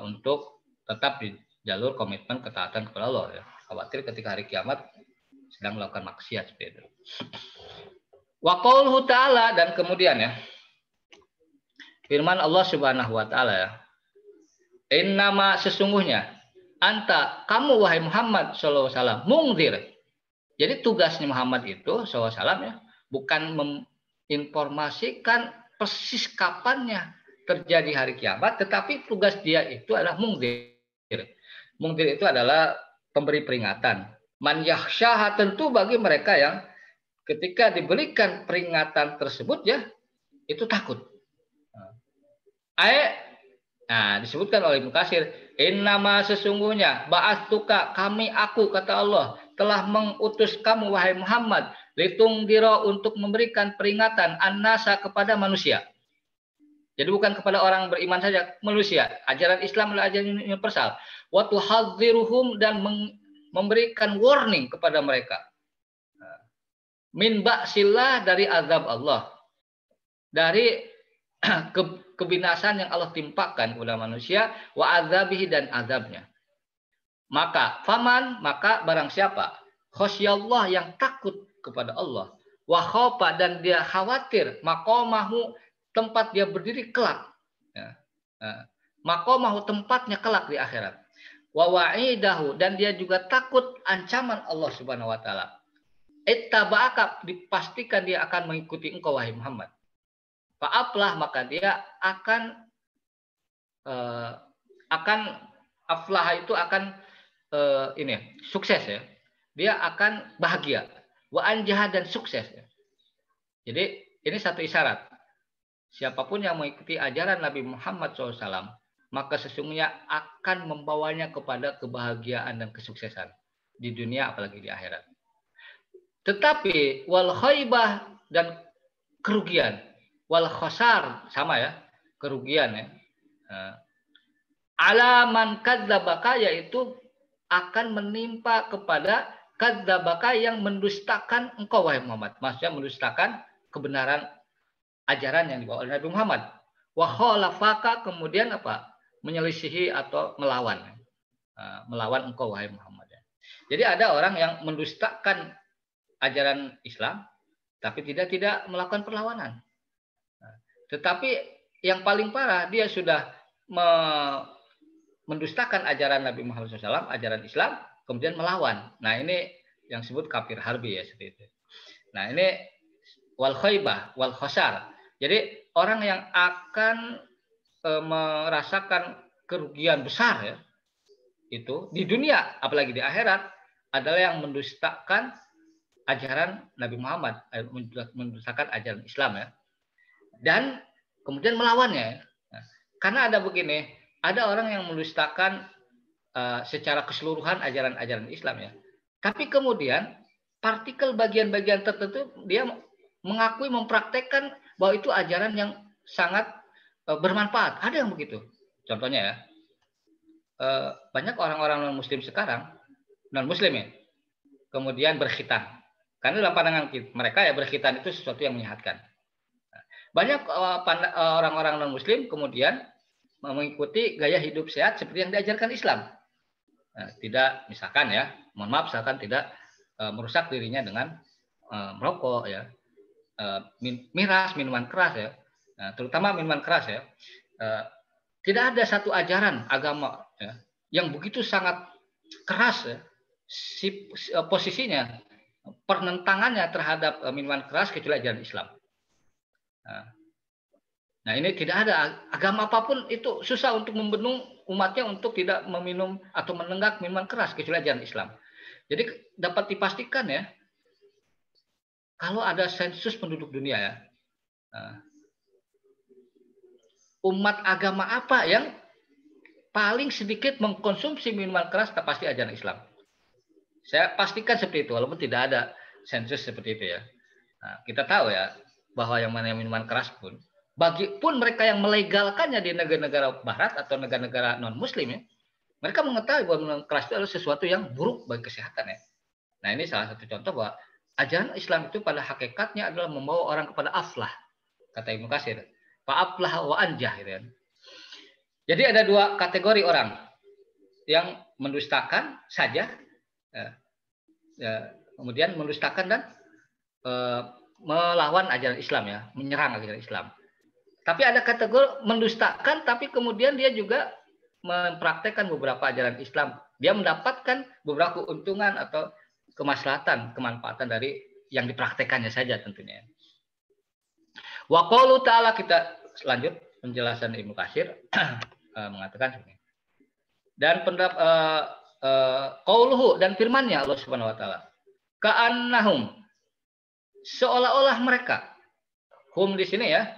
untuk tetap di jalur komitmen ketaatan kepada Allah ya. Khawatir ketika hari kiamat sedang melakukan maksiat seperti itu. Wa qauluhu ta'ala, dan kemudian ya, firman Allah Subhanahu wa taala ya. Innama, sesungguhnya, anta, kamu wahai Muhammad sallallahu alaihi wasallam, mungdzir. Jadi tugasnya Muhammad itu sallallahu alaihi wasallam ya, bukan menginformasikan persis kapannya terjadi hari kiamat, tetapi tugas dia itu adalah mungdzir. Mungdzir itu adalah pemberi peringatan. Man yakhsyaha, tentu bagi mereka yang ketika diberikan peringatan tersebut ya, itu takut. Disebutkan oleh Ibnu Katsir, innama, sesungguhnya, ba'atsuka, aku kata Allah telah mengutus kamu wahai Muhammad, litungdira, untuk memberikan peringatan, annasa, kepada manusia. Jadi bukan kepada orang beriman saja, manusia. Ajaran Islam adalah ajaran universal. Wa tuhadziruhum, dan memberikan warning kepada mereka. Min ba'sillah, dari azab Allah. Dari kebinasaan yang Allah timpakan kepada manusia, wa azabihi, dan azabnya. Maka faman, maka barang siapa, khosyallah, yang takut kepada Allah, wa khofa, dan dia khawatir, maqamahu, tempat dia berdiri kelak. Maqamahu, tempatnya kelak di akhirat. Wa wa'idahu, dan dia juga takut ancaman Allah Subhanahu wa taala. Ittaba'aka, dipastikan dia akan mengikuti engkau wahai Muhammad. Fa'aflah, maka dia akan aflah itu akan sukses ya. Dia akan bahagia. Wa anjah, dan sukses ya. Jadi ini satu isyarat. Siapapun yang mengikuti ajaran Nabi Muhammad SAW, maka sesungguhnya akan membawanya kepada kebahagiaan dan kesuksesan di dunia apalagi di akhirat. Tetapi wal khaibah, dan kerugian, wal khasar, sama ya, kerugian ya. Alaman kadzabaka, yaitu akan menimpa kepada kadzabaka, yang mendustakan engkau wahai Muhammad. Maksudnya mendustakan kebenaran ajaran yang dibawa oleh Nabi Muhammad. Wa khalafaka, kemudian apa? Menyelisihi atau melawan. Melawan engkau wahai Muhammad. Jadi ada orang yang mendustakan ajaran Islam, tapi tidak melakukan perlawanan. Tetapi yang paling parah, dia sudah mendustakan ajaran Nabi Muhammad SAW, ajaran Islam, kemudian melawan. Nah ini yang disebut kafir harbi ya, seperti itu. Nah ini wal khaibah, wal khasar. Jadi orang yang akan merasakan kerugian besar ya, itu di dunia, apalagi di akhirat, adalah yang mendustakan ajaran Nabi Muhammad, mendustakan ajaran Islam ya, dan kemudian melawannya. Nah, karena ada begini, ada orang yang mendustakan secara keseluruhan ajaran-ajaran Islam ya, tapi kemudian partikel bagian-bagian tertentu dia mengakui, mempraktekkan bahwa itu ajaran yang sangat bermanfaat. Ada yang begitu. Contohnya ya, banyak orang-orang non-muslim sekarang, non-muslim ya, kemudian berkhitan. Karena dalam pandangan mereka ya berkhitan itu sesuatu yang menyehatkan. Banyak orang-orang non-muslim kemudian mengikuti gaya hidup sehat seperti yang diajarkan Islam. Nah, tidak, misalkan ya, mohon maaf, misalkan tidak merusak dirinya dengan merokok ya, miras, minuman keras ya, terutama minuman keras ya. Tidak ada satu ajaran agama ya, yang begitu sangat keras ya, posisinya, penentangannya terhadap minuman keras kecuali ajaran Islam. Nah, ini tidak ada agama apapun itu susah untuk membendung umatnya untuk tidak meminum atau menenggak minuman keras kecuali ajaran Islam. Jadi dapat dipastikan ya, kalau ada sensus penduduk dunia ya, umat agama apa yang paling sedikit mengkonsumsi minuman keras, tak pasti ajaran Islam. Saya pastikan seperti itu, walaupun tidak ada sensus seperti itu ya. Nah, kita tahu ya bahwa yang mana minuman keras pun, pun mereka yang melegalkannya di negara-negara Barat atau negara-negara non-Muslim ya, mereka mengetahui bahwa minuman keras itu adalah sesuatu yang buruk bagi kesehatan ya. Nah, ini salah satu contoh bahwa ajaran Islam itu pada hakikatnya adalah membawa orang kepada aflah, kata Ibnu Katsir. Fa'aflah wa anjah gitu kan. Jadi ada dua kategori orang yang mendustakan saja, kemudian mendustakan dan melawan ajaran Islam ya, menyerang ajaran Islam. Tapi ada kategori mendustakan, tapi kemudian dia juga mempraktekkan beberapa ajaran Islam. Dia mendapatkan beberapa keuntungan atau kemaslahatan, kemanfaatan dari yang dipraktekannya saja tentunya. Wa qaulu ta'ala, kita lanjut penjelasan Ibnu Katsir mengatakan seperti ini. Dan pendapat qauluhu, dan firman-Nya Allah Subhanahu wa taala. Ka'annahum, seolah-olah mereka. Hum di sini ya,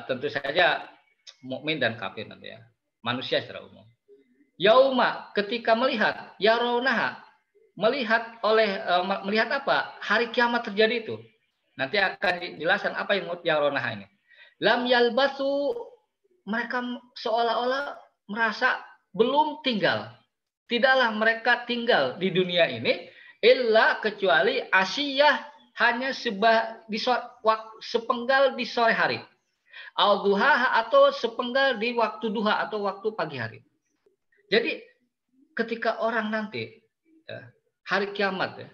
tentu saja mukmin dan kafir nanti ya. Manusia secara umum. Yauma, ketika melihat, yaronaha, melihat apa? Hari kiamat terjadi itu. Nanti akan dijelaskan apa yang yaronaha ini. Lam yalbasu, mereka seolah-olah merasa belum tinggal. Tidaklah mereka tinggal di dunia ini illa kecuali asiyah, hanya sepenggal di sore hari. Al-duha, atau sepenggal di waktu duha atau waktu pagi hari. Jadi ketika orang nanti ya, hari kiamat ya,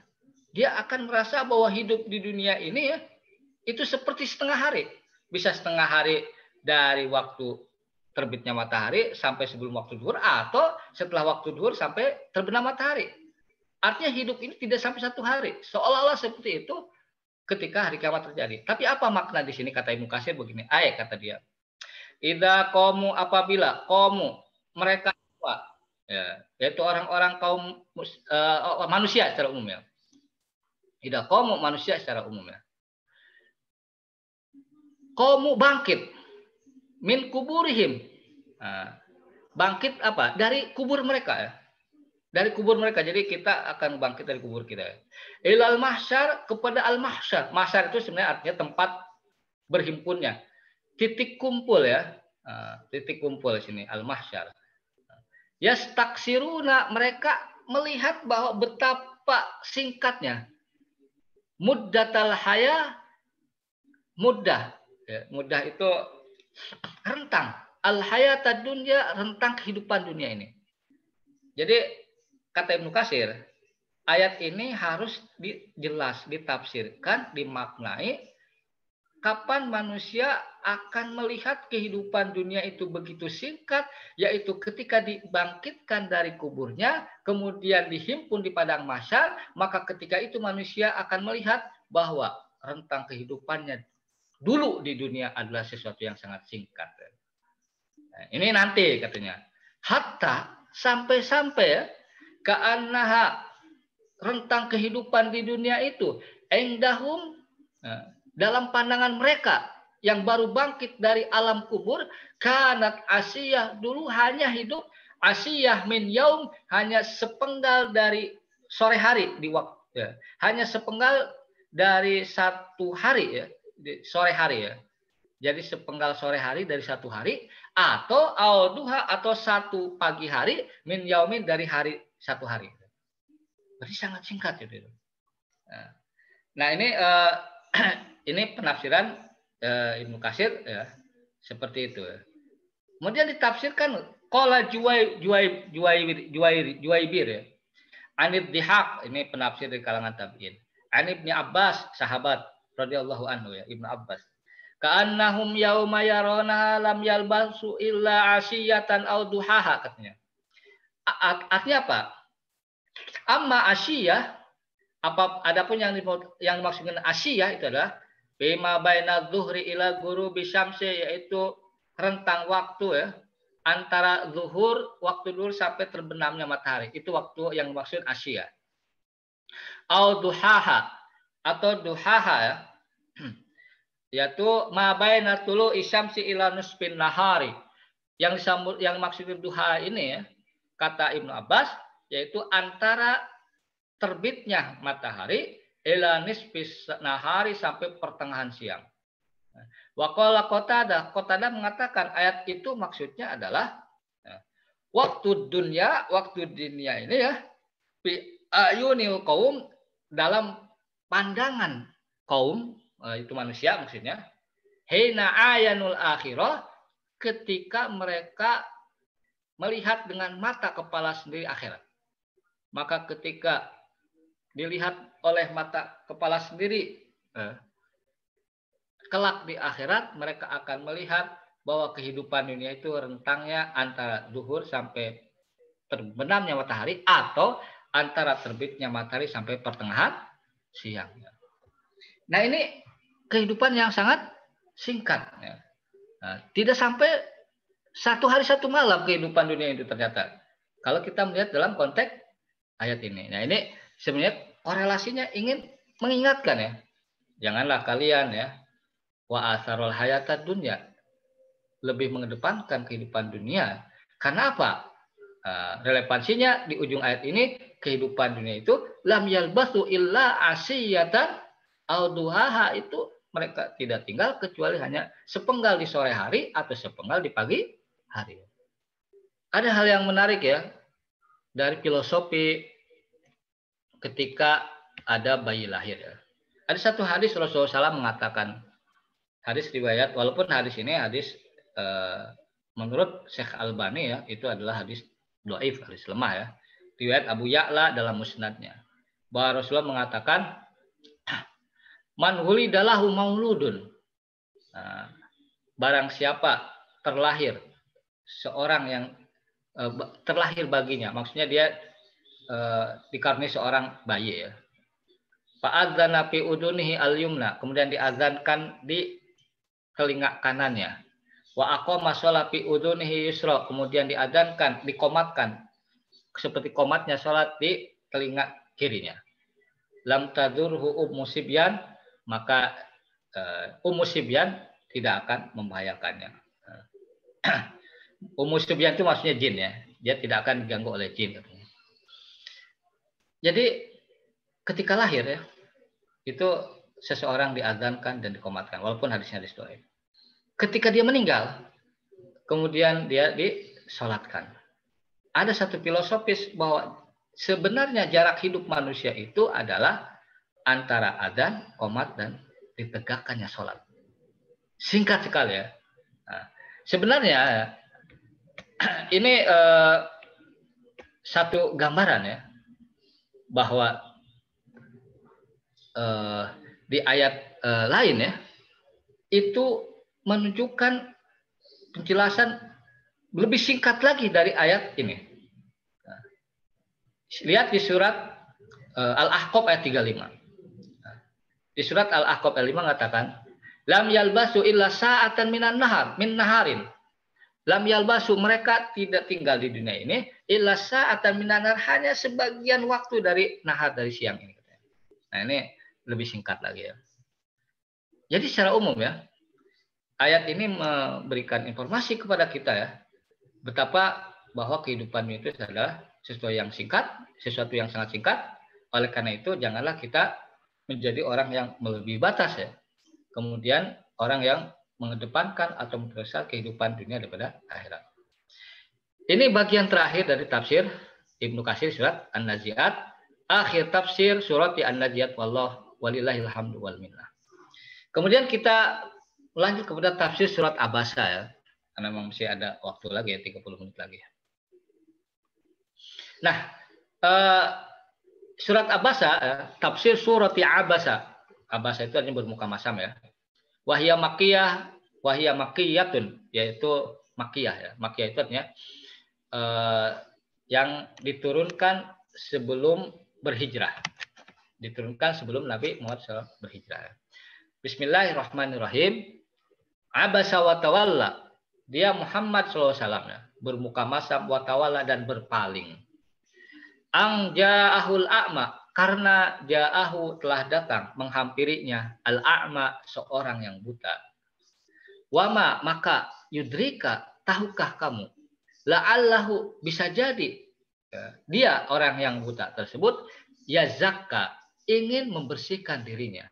dia akan merasa bahwa hidup di dunia ini ya, itu seperti setengah hari. Bisa setengah hari dari waktu terbitnya matahari sampai sebelum waktu duhur, atau setelah waktu duhur sampai terbenam matahari. Artinya hidup ini tidak sampai satu hari. Seolah-olah seperti itu ketika hari kiamat terjadi. Tapi apa makna di sini, kata Ibnu Katsir begini. Kata dia. Idza qamu, apabila qamu, mereka ya, yaitu orang-orang kaum manusia secara umum ya. Idza qamu, manusia secara umum ya. Qamu, bangkit min kuburihim. Bangkit apa? Dari kubur mereka ya. Dari kubur mereka. Jadi kita akan bangkit dari kubur kita. Ilal mahsyar, kepada al mahsyar. Mahsyar itu sebenarnya artinya tempat berhimpunnya. Titik kumpul ya. Titik kumpul di sini al mahsyar. Yastaksiruna, mereka melihat bahwa betapa singkatnya muddatal haya, muddah. Ya, muddah itu rentang. Al hayatad dunya, rentang kehidupan dunia ini. Jadi kata Ibnu Katsir, ayat ini harus ditafsirkan, dimaknai kapan manusia akan melihat kehidupan dunia itu begitu singkat, yaitu ketika dibangkitkan dari kuburnya, kemudian dihimpun di padang mahsyar, maka ketika itu manusia akan melihat bahwa rentang kehidupannya dulu di dunia adalah sesuatu yang sangat singkat. Nah, ini nanti katanya. Hatta, sampai-sampai ya, ka'annaha, rentang kehidupan di dunia itu endahum, dalam pandangan mereka yang baru bangkit dari alam kubur, kanat asiyah, dulu hanya hidup asiyah min yaum, hanya sepenggal dari sore hari, di Ya, hanya sepenggal dari satu hari ya, di sore hari ya. Jadi sepenggal sore hari dari satu hari atau al-duha atau satu pagi hari min yaumin dari hari satu hari. Berarti sangat singkat itu. Nah ini ini penafsiran Ibnu Katsir ya seperti itu. Kemudian ditafsirkan qala Juwaibir ya. Anib Dihaq ini penafsir dari kalangan tabi'in. Anib Ibnu Abbas sahabat radhiyallahu anhu ya Ibnu Abbas. Ka'annahum yauma yarawna lam yalbasu illa asiyatan aw duhaha katanya. Artinya apa? Amma asiyah adapun yang dimaksudkan asiyah itu adalah bima baina dzuhri ila ghurubi syamsi yaitu rentang waktu ya antara zuhur waktu zuhur sampai terbenamnya matahari itu waktu yang dimaksud asiyah. Au duhaha atau duhaha ya yaitu ma baina tulu isyamsi ila nusfin nahari. Yang maksud duha ini ya kata Ibnu Abbas yaitu antara terbitnya matahari ila nisfis nahari sampai pertengahan siang. Waqala Qatadah mengatakan ayat itu maksudnya adalah waktu dunia ini ya fi ayunil qaum dalam pandangan kaum itu manusia maksudnya hina ayanul akhirah ketika mereka melihat dengan mata kepala sendiri akhirat. Maka ketika dilihat oleh mata kepala sendiri kelak di akhirat mereka akan melihat bahwa kehidupan dunia itu rentangnya antara zuhur sampai terbenamnya matahari atau antara terbitnya matahari sampai pertengahan siang. Nah ini kehidupan yang sangat singkat. Nah, tidak sampai satu hari satu malam kehidupan dunia itu ternyata. Kalau kita melihat dalam konteks ayat ini. Nah ini sebenarnya korelasinya ingin mengingatkan ya. Janganlah kalian ya wa asarul hayatad dunya lebih mengedepankan kehidupan dunia. Karena apa? Relevansinya di ujung ayat ini kehidupan dunia itu lam yalbasu illa asiyatan au duhaha itu mereka tidak tinggal kecuali hanya sepenggal di sore hari atau sepenggal di pagi hari. Ada hal yang menarik ya dari filosofi ketika ada bayi lahir ya. Ada satu hadis Rasulullah SAW mengatakan hadis riwayat walaupun hadis ini hadis menurut Syekh Albani ya itu adalah hadis dhaif, hadis lemah ya. Riwayat Abu Ya'la dalam musnadnya. Bahwa Rasulullah mengatakan man hulidalahu mauludun. Nah, barang siapa terlahir seorang yang terlahir baginya, maksudnya dia dikaruniai seorang bayi ya. Fa'adzana fi udunihi al-yumna, kemudian diazankan di telinga kanannya. Wa aqama sholat fi udunihi yusra, kemudian diadzankan, dikomatkan seperti komatnya sholat di telinga kirinya. Lam tadurhu musibyan, maka musibyan tidak akan membahayakannya. Musibyan itu maksudnya jin ya, dia tidak akan diganggu oleh jin. Jadi ketika lahir ya, itu seseorang diadzankan dan dikomatkan, walaupun hadisnya hadis dhaif. Ketika dia meninggal, kemudian dia disolatkan. Ada satu filosofis bahwa sebenarnya jarak hidup manusia itu adalah antara adzan, qomat, dan ditegakkannya sholat. Singkat sekali ya. Nah, sebenarnya ini satu gambaran ya bahwa di ayat lain ya itu menunjukkan penjelasan lebih singkat lagi dari ayat ini. Nah, lihat di surat Al-Ahqaf ayat 35. Nah, di surat Al-Ahqaf ayat 5 mengatakan lam yalbasu illa sa'atan minan nahar min naharin. Lam yalbasu mereka tidak tinggal di dunia ini illa sa'atan minan nahar hanya sebagian waktu dari nahar dari siang ini. Nah, ini lebih singkat lagi ya. Jadi secara umum ya, ayat ini memberikan informasi kepada kita ya, betapa bahwa kehidupan itu adalah sesuatu yang singkat, sesuatu yang sangat singkat, Oleh karena itu janganlah kita menjadi orang yang melebihi batas ya. Kemudian orang yang mengedepankan atau memprioritaskan kehidupan dunia daripada akhirat. Ini bagian terakhir dari tafsir Ibnu Katsir surat An-Nazi'at, akhir tafsir surat An-Nazi'at walillahil hamdu wal minnah. Kemudian kita lanjut kepada tafsir surat Abasa ya. Karena memang masih ada waktu lagi ya, 30 menit lagi. Nah, surat Abasa, tafsir surat Abasa. Abasa itu artinya bermuka masam ya. Wahya makiyatun, yaitu makiyah ya. Makiyah itu artinya yang diturunkan sebelum berhijrah. Diturunkan sebelum Nabi Muhammad SAW berhijrah. Bismillahirrahmanirrahim. Abasa wa tawalla. Dia Muhammad SAW ya, bermuka masam wa tawalla dan berpaling. Ang ja'ahul a'ma, karena ja'ahu telah datang menghampirinya al-a'ma, seorang yang buta. Wama, maka yudrika, tahukah kamu, la'allahu, bisa jadi dia orang yang buta tersebut yazakka, ingin membersihkan dirinya,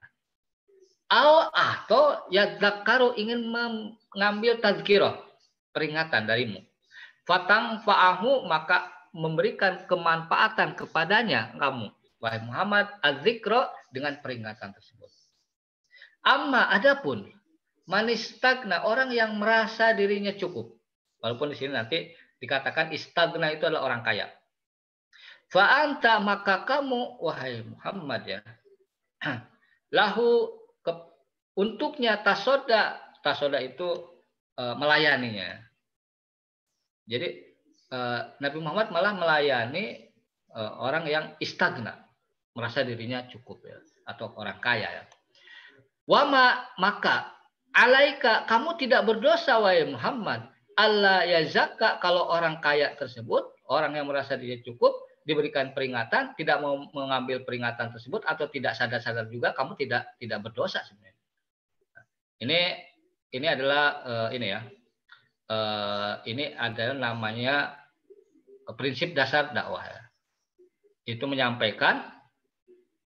atau yadzakkaru, ingin mengambil tazkirah, peringatan darimu. Fatang fa'ahu, maka memberikan kemanfaatan kepadanya kamu, wahai Muhammad, az-zikra, dengan peringatan tersebut. Amma, adapun manistagna, orang yang merasa dirinya cukup. Walaupun di sini nanti dikatakan istagna itu adalah orang kaya. Fa anta, maka kamu wahai Muhammad ya, lahu, untuknya tasoda. Tasoda itu melayaninya. Jadi Nabi Muhammad malah melayani orang yang istagna, merasa dirinya cukup ya, atau orang kaya ya. Wama, maka alaika, kamu tidak berdosa wahai Muhammad, Allah yazakka, kalau orang kaya tersebut, orang yang merasa dirinya cukup, diberikan peringatan, tidak mau mengambil peringatan tersebut, atau tidak sadar-sadar juga, kamu tidak berdosa sebenarnya. Ini adalah ini ya. Ini adalah namanya prinsip dasar dakwah ya. Itu menyampaikan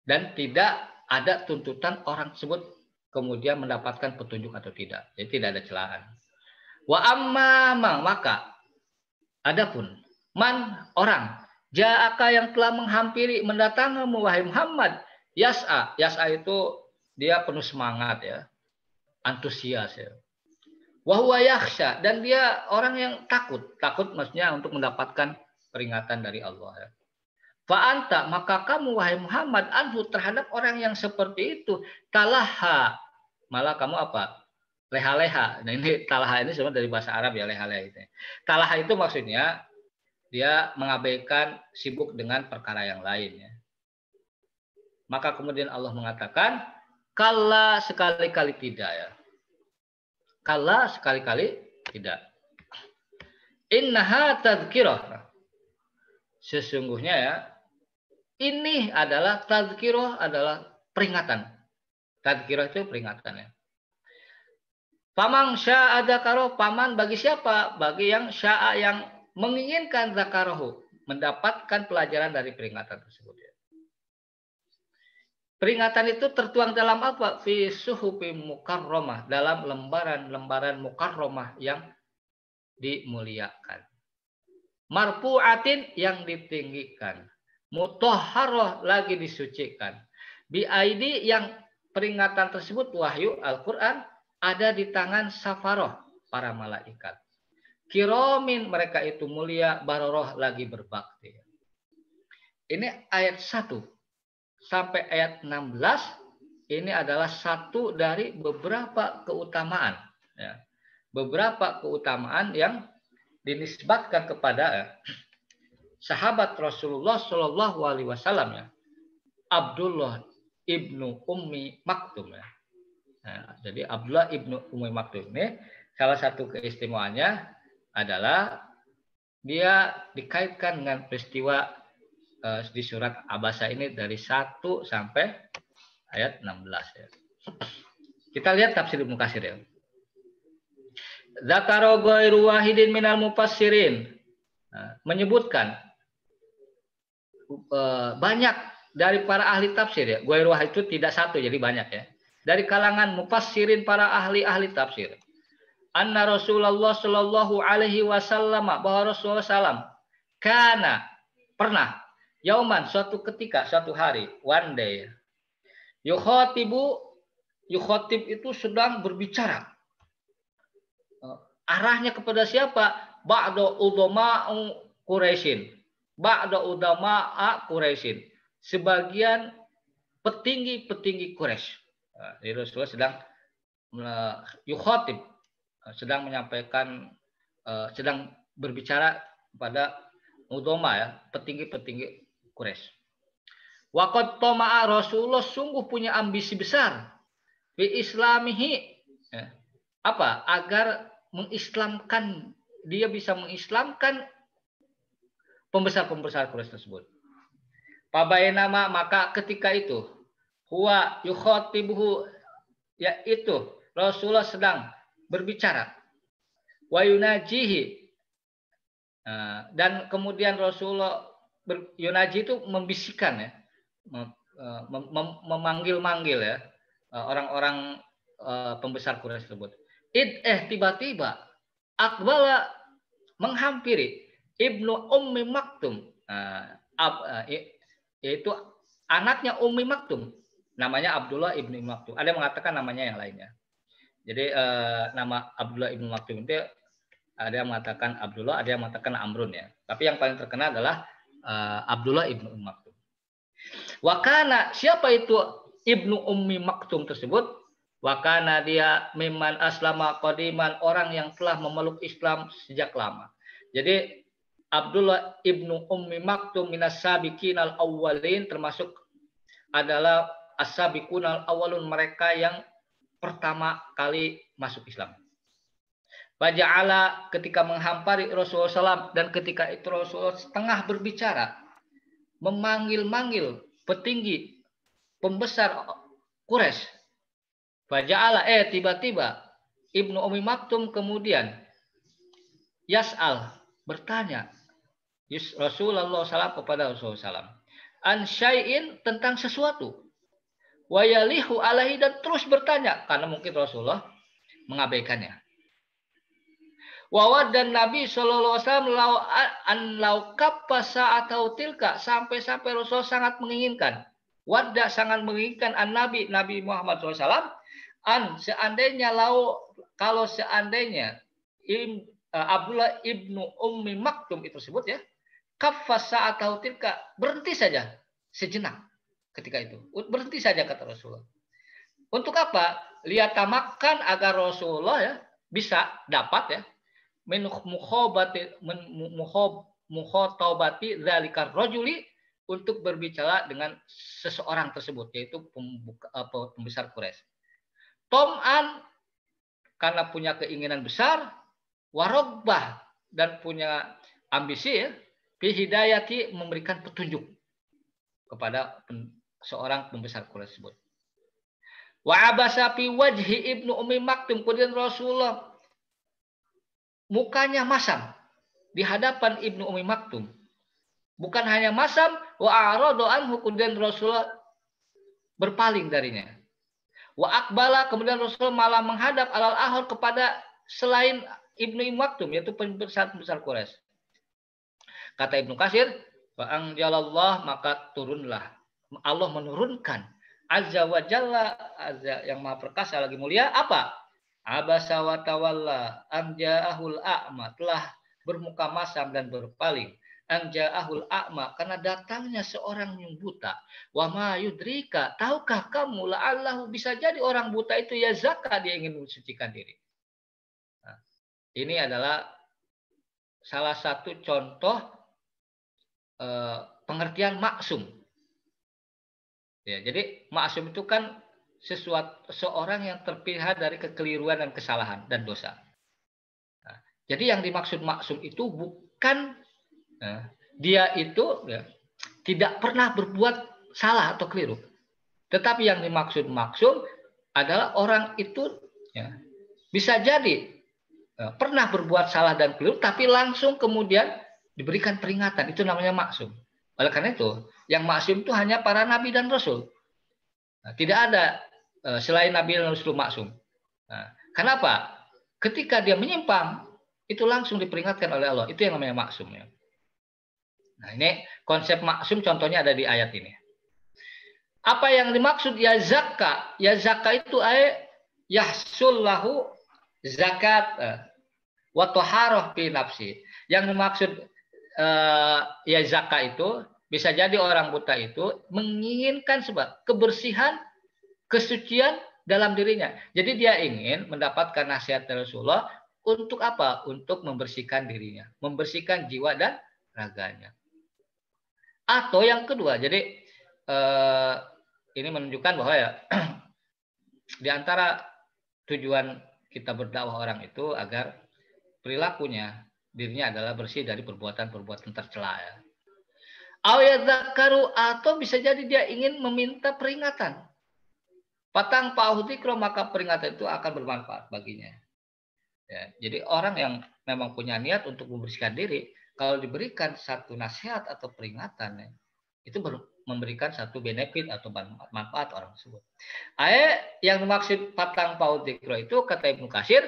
dan tidak ada tuntutan orang tersebut kemudian mendapatkan petunjuk atau tidak. Jadi tidak ada celaan. Wa amma, maka adapun man, orang ja'aka, yang telah menghampiri, mendatangimu wahai Muhammad, yas'a itu dia penuh semangat ya, antusias ya. Wahwa yakhsha, dan dia orang yang takut maksudnya untuk mendapatkan peringatan dari Allah ya. Fa'anta, maka kamu wahai Muhammad, anhu, terhadap orang yang seperti itu, talaha, malah kamu apa? Leha-leha. Nah ini talaha ini sebenarnya dari bahasa Arab ya, leha-leha itu. Talaha itu maksudnya dia mengabaikan, sibuk dengan perkara yang lain ya. Maka kemudian Allah mengatakan, kalla, sekali-kali tidak ya. Kalla, sekali-kali tidak. Innaha tadzkirah. Sesungguhnya ya, ini adalah tadzkirah, adalah peringatan. Tadzkirah itu peringatan ya. Paman sya'a dzakarahu, paman bagi siapa? Bagi yang sya'a, yang menginginkan dzakarahu, mendapatkan pelajaran dari peringatan tersebut ya. Peringatan itu tertuang dalam apa? Fi suhufi mukarramah, dalam lembaran-lembaran mukarramah yang dimuliakan. Marfu'atin, yang ditinggikan. Mutahharah, lagi disucikan. Bi aidi, yang peringatan tersebut wahyu Al-Qur'an ada di tangan safaroh, para malaikat. Kiromin, mereka itu mulia, baroroh, lagi berbakti. Ini ayat 1 sampai ayat 16, ini adalah satu dari beberapa keutamaan ya. Beberapa keutamaan yang dinisbatkan kepada sahabat Rasulullah Shallallahu alaihi wasallam ya. Abdullah ibnu Ummi Maktum ya. Nah, jadi Abdullah ibnu Ummi Maktum ini salah satu keistimewaannya adalah dia dikaitkan dengan peristiwa di surat Abasa ini dari 1 sampai ayat 16 ya. Kita lihat tafsir Ibnu Katsir ya. Dzakara ghairu wahidin minal mufassirin, menyebutkan banyak dari para ahli tafsir ya. Ghairu wahid itu tidak satu, jadi banyak ya. Dari kalangan mufassirin para ahli-ahli tafsir. Anna Rasulullah Shallallahu Alaihi Wasallam, bahwa Rasulullah SAW karena pernah yauman, suatu ketika, suatu hari, one day, yukhotib itu sedang berbicara. Arahnya kepada siapa? Ba'da udama'u Quraisyin. Ba'da udama'a Quraisyin. Sebagian petinggi-petinggi Quraisy. Jadi Rasulullah sedang yukhotib, sedang menyampaikan, sedang berbicara kepada udama ya, petinggi-petinggi Quraisy. Waqad tama'a, Rasulullah sungguh punya ambisi besar fi islamihi, ya, apa? Agar mengislamkan, dia bisa mengislamkan pembesar-pembesar Quraisy tersebut. Pabainama, maka ketika itu huwa yukhatibuhu, yaitu Rasulullah sedang berbicara, wa yunajihi, dan kemudian Rasulullah yunaji itu membisikkan ya, memanggil-manggil ya orang-orang pembesar Quraisy tersebut. Tiba-tiba akbala, menghampiri Ibnu Ummi Maktum, yaitu anaknya Ummi Maktum, namanya Abdullah ibnu Maktum. Ada yang mengatakan namanya yang lainnya. Jadi nama Abdullah ibnu Maktum itu ada yang mengatakan Abdullah, ada yang mengatakan Amrun ya. Tapi yang paling terkenal adalah Abdullah ibnu Maktum. Wakana, siapa itu Ibnu Ummi Maktum tersebut? Wakana, dia miman aslama qadiman, orang yang telah memeluk Islam sejak lama. Jadi Abdullah ibnu Ummi Maktum minas sabiqinal awwalin, termasuk adalah as-sabiqunal awwalun, mereka yang pertama kali masuk Islam. Baja'ala, ketika menghampiri Rasulullah SAW, dan ketika itu Rasulullah setengah berbicara, memanggil-manggil petinggi pembesar Quraisy. Baja'ala, tiba-tiba Ibnu Ummi Maktum kemudian yas'al, bertanya Rasulullah SAW kepada Rasulullah SAW, an syai'in, tentang sesuatu, wa yalihu alaihi, dan terus bertanya karena mungkin Rasulullah mengabaikannya. Wa dan Nabi sallallahu alaihi wasallam lau kappa sa'atau tilka, sampai-sampai Rasul sangat menginginkan, wadda sangat menginginkan Nabi Muhammad SAW, seandainya kalau seandainya Abdullah ibnu Ummi Maktum itu tersebut ya, kappa sa'atau tilka, berhenti saja sejenak ketika itu, berhenti saja kata Rasulullah. Untuk apa? Liyatamakan, agar Rasulullah ya bisa dapat ya min mukhotabati dzalikar rajuli, untuk berbicara dengan seseorang tersebut, yaitu pembesar Quraisy. Tom'an, karena punya keinginan besar, warogbah, dan punya ambisi ya, fi hidayati, memberikan petunjuk kepada seorang pembesar Quraisy tersebut. Wa abasa fi wajhi Ibnu Ummi Maktum, kemudian Rasulullah mukanya masam di hadapan Ibnu Ummi Maktum. Bukan hanya masam, wa aradu anhu, kemudian Rasulullah berpaling darinya. Wa akbala, kemudian Rasulullah malah menghadap alal ahor, kepada selain Ibnu Ummi Maktum, yaitu pembesar Quraisy. Kata Ibnu Katsir, wa anjalallah, maka turunlah, Allah menurunkan, azza wa jalla, azza yang maha perkasa lagi mulia, apa? Abasa wa tawalla anja'ahul a'ma, telah bermuka masam dan berpaling, anja'ahul a'ma, karena datangnya seorang yang buta. Wa ma yudrika, tahukah kamu, la'allahu, bisa jadi orang buta itu ya zakah, dia ingin mensucikan diri. Nah, ini adalah salah satu contoh pengertian maksum. Ya, jadi maksum itu kan seorang yang terpilih dari kekeliruan dan kesalahan dan dosa. Nah, jadi yang dimaksud maksum itu bukan dia itu ya, tidak pernah berbuat salah atau keliru. Tetapi yang dimaksud maksum adalah orang itu ya, bisa jadi pernah berbuat salah dan keliru, tapi langsung kemudian diberikan peringatan. Itu namanya maksum. Oleh karena itu, yang maksum itu hanya para nabi dan rasul. Nah, tidak ada selain nabi dan rasul maksum. Nah, kenapa? Ketika dia menyimpang, itu langsung diperingatkan oleh Allah. Itu yang namanya maksum. Ya. Nah, ini konsep maksum contohnya ada di ayat ini. Apa yang dimaksud ya zakka? Ya zakka itu yahsul lahu zakat wa taharah fi nafsi. Yang dimaksud ya zakka itu bisa jadi orang buta itu menginginkan sebab kebersihan, kesucian dalam dirinya. Jadi dia ingin mendapatkan nasihat dari Rasulullah untuk apa? Untuk membersihkan dirinya, membersihkan jiwa dan raganya. Atau yang kedua, jadi ini menunjukkan bahwa ya di antara tujuan kita berdakwah orang itu agar perilakunya dirinya adalah bersih dari perbuatan-perbuatan tercela ya. Atau bisa jadi dia ingin meminta peringatan. Patang pauhudikro maka peringatan itu akan bermanfaat baginya. Ya, jadi orang yang memang punya niat untuk membersihkan diri, kalau diberikan satu nasihat atau peringatan ya, itu memberikan satu benefit atau manfaat orang tersebut. Yang dimaksud patang pauhudikro itu kata Ibnu Katsir,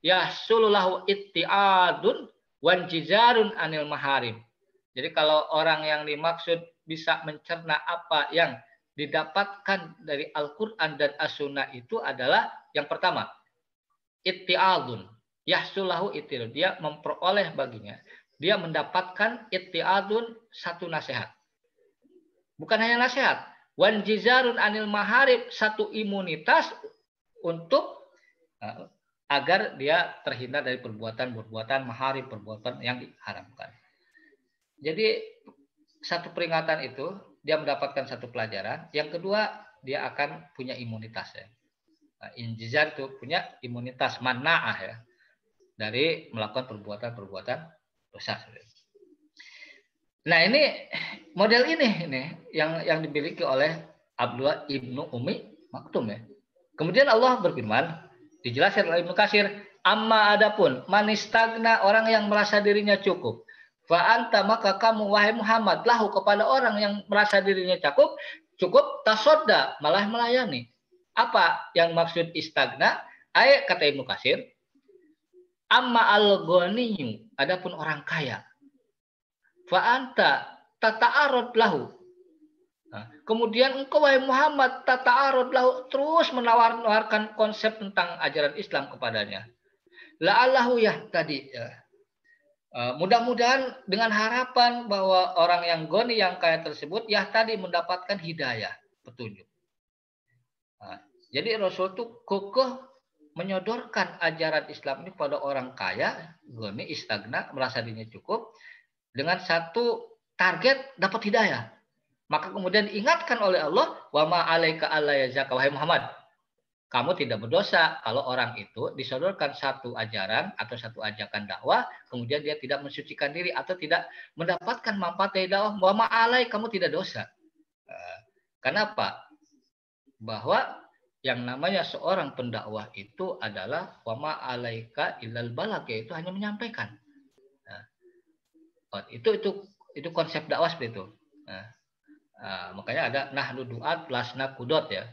yahsululahu itti'adun wanjizarun anil maharim. Jadi kalau orang yang dimaksud bisa mencerna apa yang didapatkan dari Al-Quran dan As-Sunnah itu adalah yang pertama, itti'adun. Yahsulahu itti'adun. Dia memperoleh baginya. Dia mendapatkan itti'adun satu nasihat. Bukan hanya nasihat. Wanjizarun anil maharib, satu imunitas untuk agar dia terhindar dari perbuatan-perbuatan maharib, perbuatan yang diharamkan. Jadi satu peringatan itu dia mendapatkan satu pelajaran. Yang kedua, dia akan punya imunitas ya. Nah, injizar itu punya imunitas mana'ah ya dari melakukan perbuatan-perbuatan dosa. Nah, ini model ini yang dimiliki oleh Abdullah ibnu Umi Maktum ya. Kemudian Allah berfirman, dijelaskan oleh Ibnu Katsir, amma adapun manistagna orang yang merasa dirinya cukup. Fa anta maka kamu wahai Muhammad lahu kepada orang yang merasa dirinya cukup tasodda malah melayani. Apa yang maksud istagna? Ayat kata Ibnu Katsir, amma al-ghaniyyu adapun orang kaya. Fa anta tata'arud lahu. Nah, kemudian engkau wahai Muhammad tata'arud lahu terus menawarkan konsep tentang ajaran Islam kepadanya. La'allahu yahtadi ya. Mudah-mudahan dengan harapan bahwa orang yang goni yang kaya tersebut ya tadi mendapatkan hidayah, petunjuk. Nah, jadi Rasul itu kokoh menyodorkan ajaran Islam ini pada orang kaya, goni, istagna, merasa dirinya cukup, dengan satu target dapat hidayah. Maka kemudian diingatkan oleh Allah, wa ma alaika alla yazaka wahai Muhammad. Kamu tidak berdosa kalau orang itu disodorkan satu ajaran atau satu ajakan dakwah, kemudian dia tidak mensucikan diri atau tidak mendapatkan manfaat dari dakwah. Wa ma'alai kamu tidak dosa. Kenapa? Bahwa yang namanya seorang pendakwah itu adalah wa ma'alaika illal balag, yaitu hanya menyampaikan. Itu konsep dakwah seperti itu. Makanya ada nahnu duat lasna kudot ya,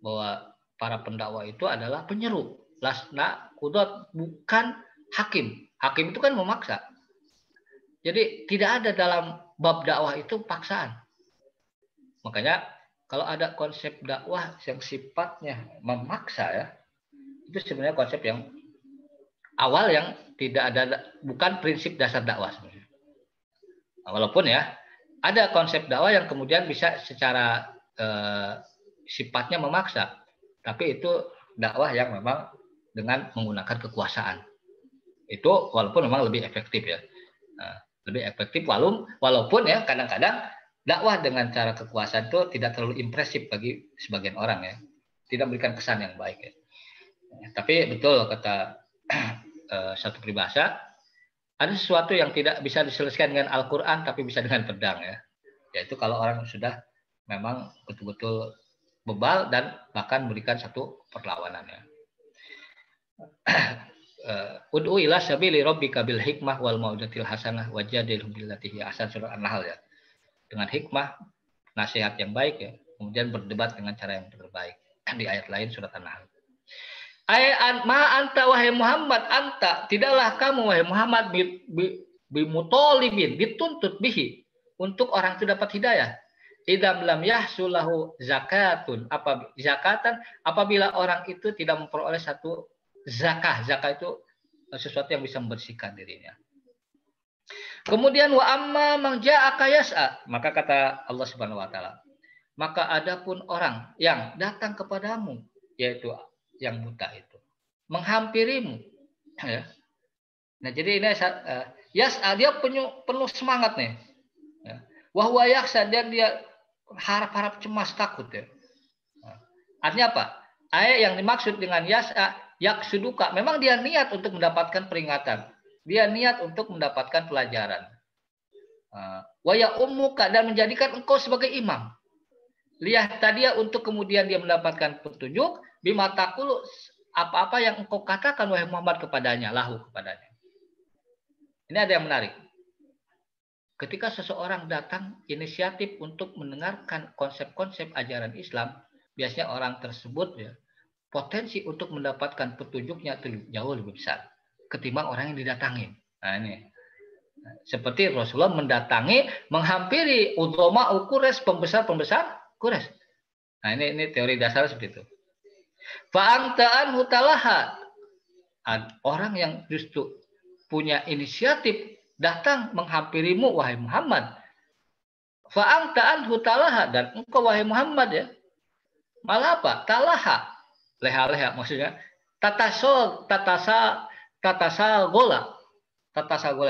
bahwa para pendakwah itu adalah penyeru. Lasna kudot, bukan hakim. Hakim itu kan memaksa. Jadi tidak ada dalam bab dakwah itu paksaan. Makanya kalau ada konsep dakwah yang sifatnya memaksa ya, itu sebenarnya konsep yang awal yang tidak ada, bukan prinsip dasar dakwah sebenarnya. Nah, walaupun ya ada konsep dakwah yang kemudian bisa secara sifatnya memaksa. Tapi itu dakwah yang memang dengan menggunakan kekuasaan. Itu walaupun memang lebih efektif ya. Lebih efektif walaupun ya kadang-kadang dakwah dengan cara kekuasaan itu tidak terlalu impresif bagi sebagian orang ya. Tidak memberikan kesan yang baik ya. Tapi betul kata satu peribahasa, ada sesuatu yang tidak bisa diselesaikan dengan Al-Quran tapi bisa dengan pedang ya. Yaitu kalau orang sudah memang betul-betul bebal dan bahkan memberikan satu perlawanannya. Ud'u ila sabili rabbika bil hikmah wal mau'izatil hasanah wajadilhum billati hiya ahsan, surah An-Nahl ya. dengan hikmah, nasihat yang baik ya. Kemudian berdebat dengan cara yang terbaik. Di ayat lain surat An-Nahl. Ayat ma anta wahai Muhammad, anta tidaklah kamu wahai Muhammad bimutolibin, dituntut bihi untuk orang itu dapat hidayah. Idam lam yahsulahu zakatun, zakatan, apabila orang itu tidak memperoleh satu zakah. Zakah itu sesuatu yang bisa membersihkan dirinya. Kemudian wa amma man ja'aka yas'a, maka kata Allah Subhanahu wa taala, maka adapun orang yang datang kepadamu, yaitu yang buta itu, menghampirimu ya. Nah, jadi ini yas'a, dia penuh semangat nih. Ya. Wa huwa yakhsha, dan dia harap-harap cemas takut ya. Artinya apa? Ayat yang dimaksud dengan yas'a yaksuduka, memang dia niat untuk mendapatkan peringatan. Dia niat untuk mendapatkan pelajaran. Wa ya ummuka, dan menjadikan engkau sebagai imam. Lihat tadi untuk kemudian dia mendapatkan petunjuk bima taqulu, apa-apa yang engkau katakan wahai Muhammad kepadanya, lahu kepadanya. Ini ada yang menarik. Ketika seseorang datang inisiatif untuk mendengarkan konsep-konsep ajaran Islam, biasanya orang tersebut ya, potensi untuk mendapatkan petunjuknya jauh lebih besar ketimbang orang yang didatangin. Nah ini, seperti Rasulullah mendatangi, menghampiri ulama Quraisy, pembesar-pembesar Quraisy. Nah ini teori dasar seperti itu. Fa'angtaan hutalaha, orang yang justru punya inisiatif datang menghampirimu wahai Muhammad. Fa'angtaan hutalaha, dan engkau wahai Muhammad ya, malah apa? Talaha, leha-leha maksudnya. Tatasagola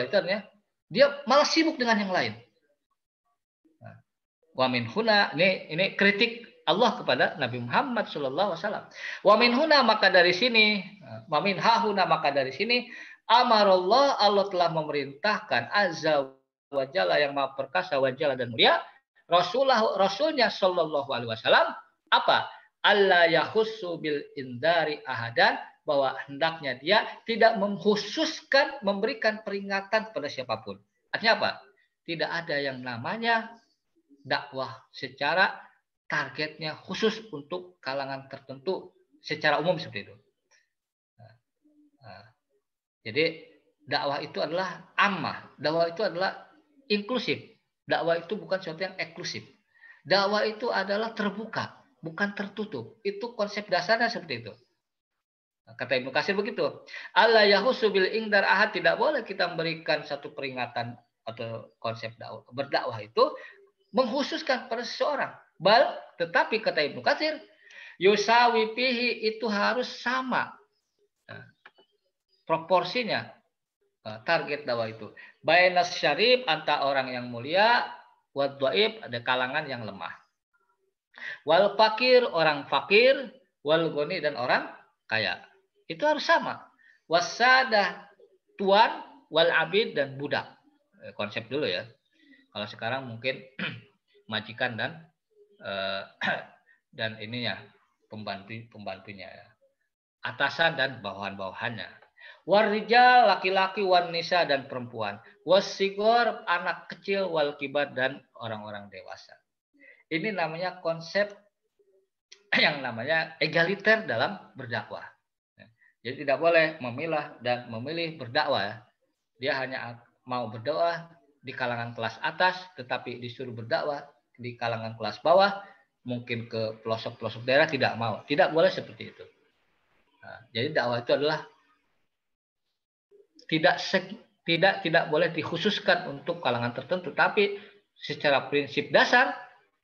itu artinya dia malah sibuk dengan yang lain. Wa min huna, ini kritik Allah kepada Nabi Muhammad sallallahu alaihi wasallam. Wa min huna, maka dari sini, wa min hahuna, maka dari sini amarallah, Allah telah memerintahkan azza wa jalla, yang maha perkasa wa jalla dan mulia, rasulnya sallallahu alaihi wasallam apa? Allah yakhussu bil indari ahadan, bahwa hendaknya dia tidak mengkhususkan memberikan peringatan pada siapapun. Artinya apa? Tidak ada yang namanya dakwah secara targetnya khusus untuk kalangan tertentu secara umum seperti itu. Jadi dakwah itu adalah ammah, dakwah itu adalah inklusif, dakwah itu bukan sesuatu yang eksklusif. Dakwah itu adalah terbuka, bukan tertutup. Itu konsep dasarnya seperti itu. Kata Ibnu Katsir begitu. Allah yahusu bil ingdar ahad, tidak boleh kita memberikan satu peringatan atau konsep dakwah. Berdakwah itu mengkhususkan pada seseorang. Tetapi kata Ibnu Katsir, yusawi fihi, itu harus sama proporsinya target dakwah itu. Bainas syarif, antara orang yang mulia, wad dhaif, ada kalangan yang lemah. Wal fakir, orang fakir, wal ghani, dan orang kaya. Itu harus sama. Wasadah, tuan, wal abid, dan budak. Konsep dulu ya. Kalau sekarang mungkin majikan dan ininya pembantunya, atasan dan bawahan-bawahannya. Warijal, laki-laki, wan nisa, dan perempuan. Wasigor, anak kecil, wal kibar, dan orang-orang dewasa. Ini namanya konsep yang namanya egaliter dalam berdakwah. Jadi tidak boleh memilah dan memilih berdakwah. Dia hanya mau berdakwah di kalangan kelas atas, tetapi disuruh berdakwah di kalangan kelas bawah, mungkin ke pelosok-pelosok daerah tidak mau. Tidak boleh seperti itu. Nah, jadi dakwah itu adalah tidak boleh dikhususkan untuk kalangan tertentu, tapi secara prinsip dasar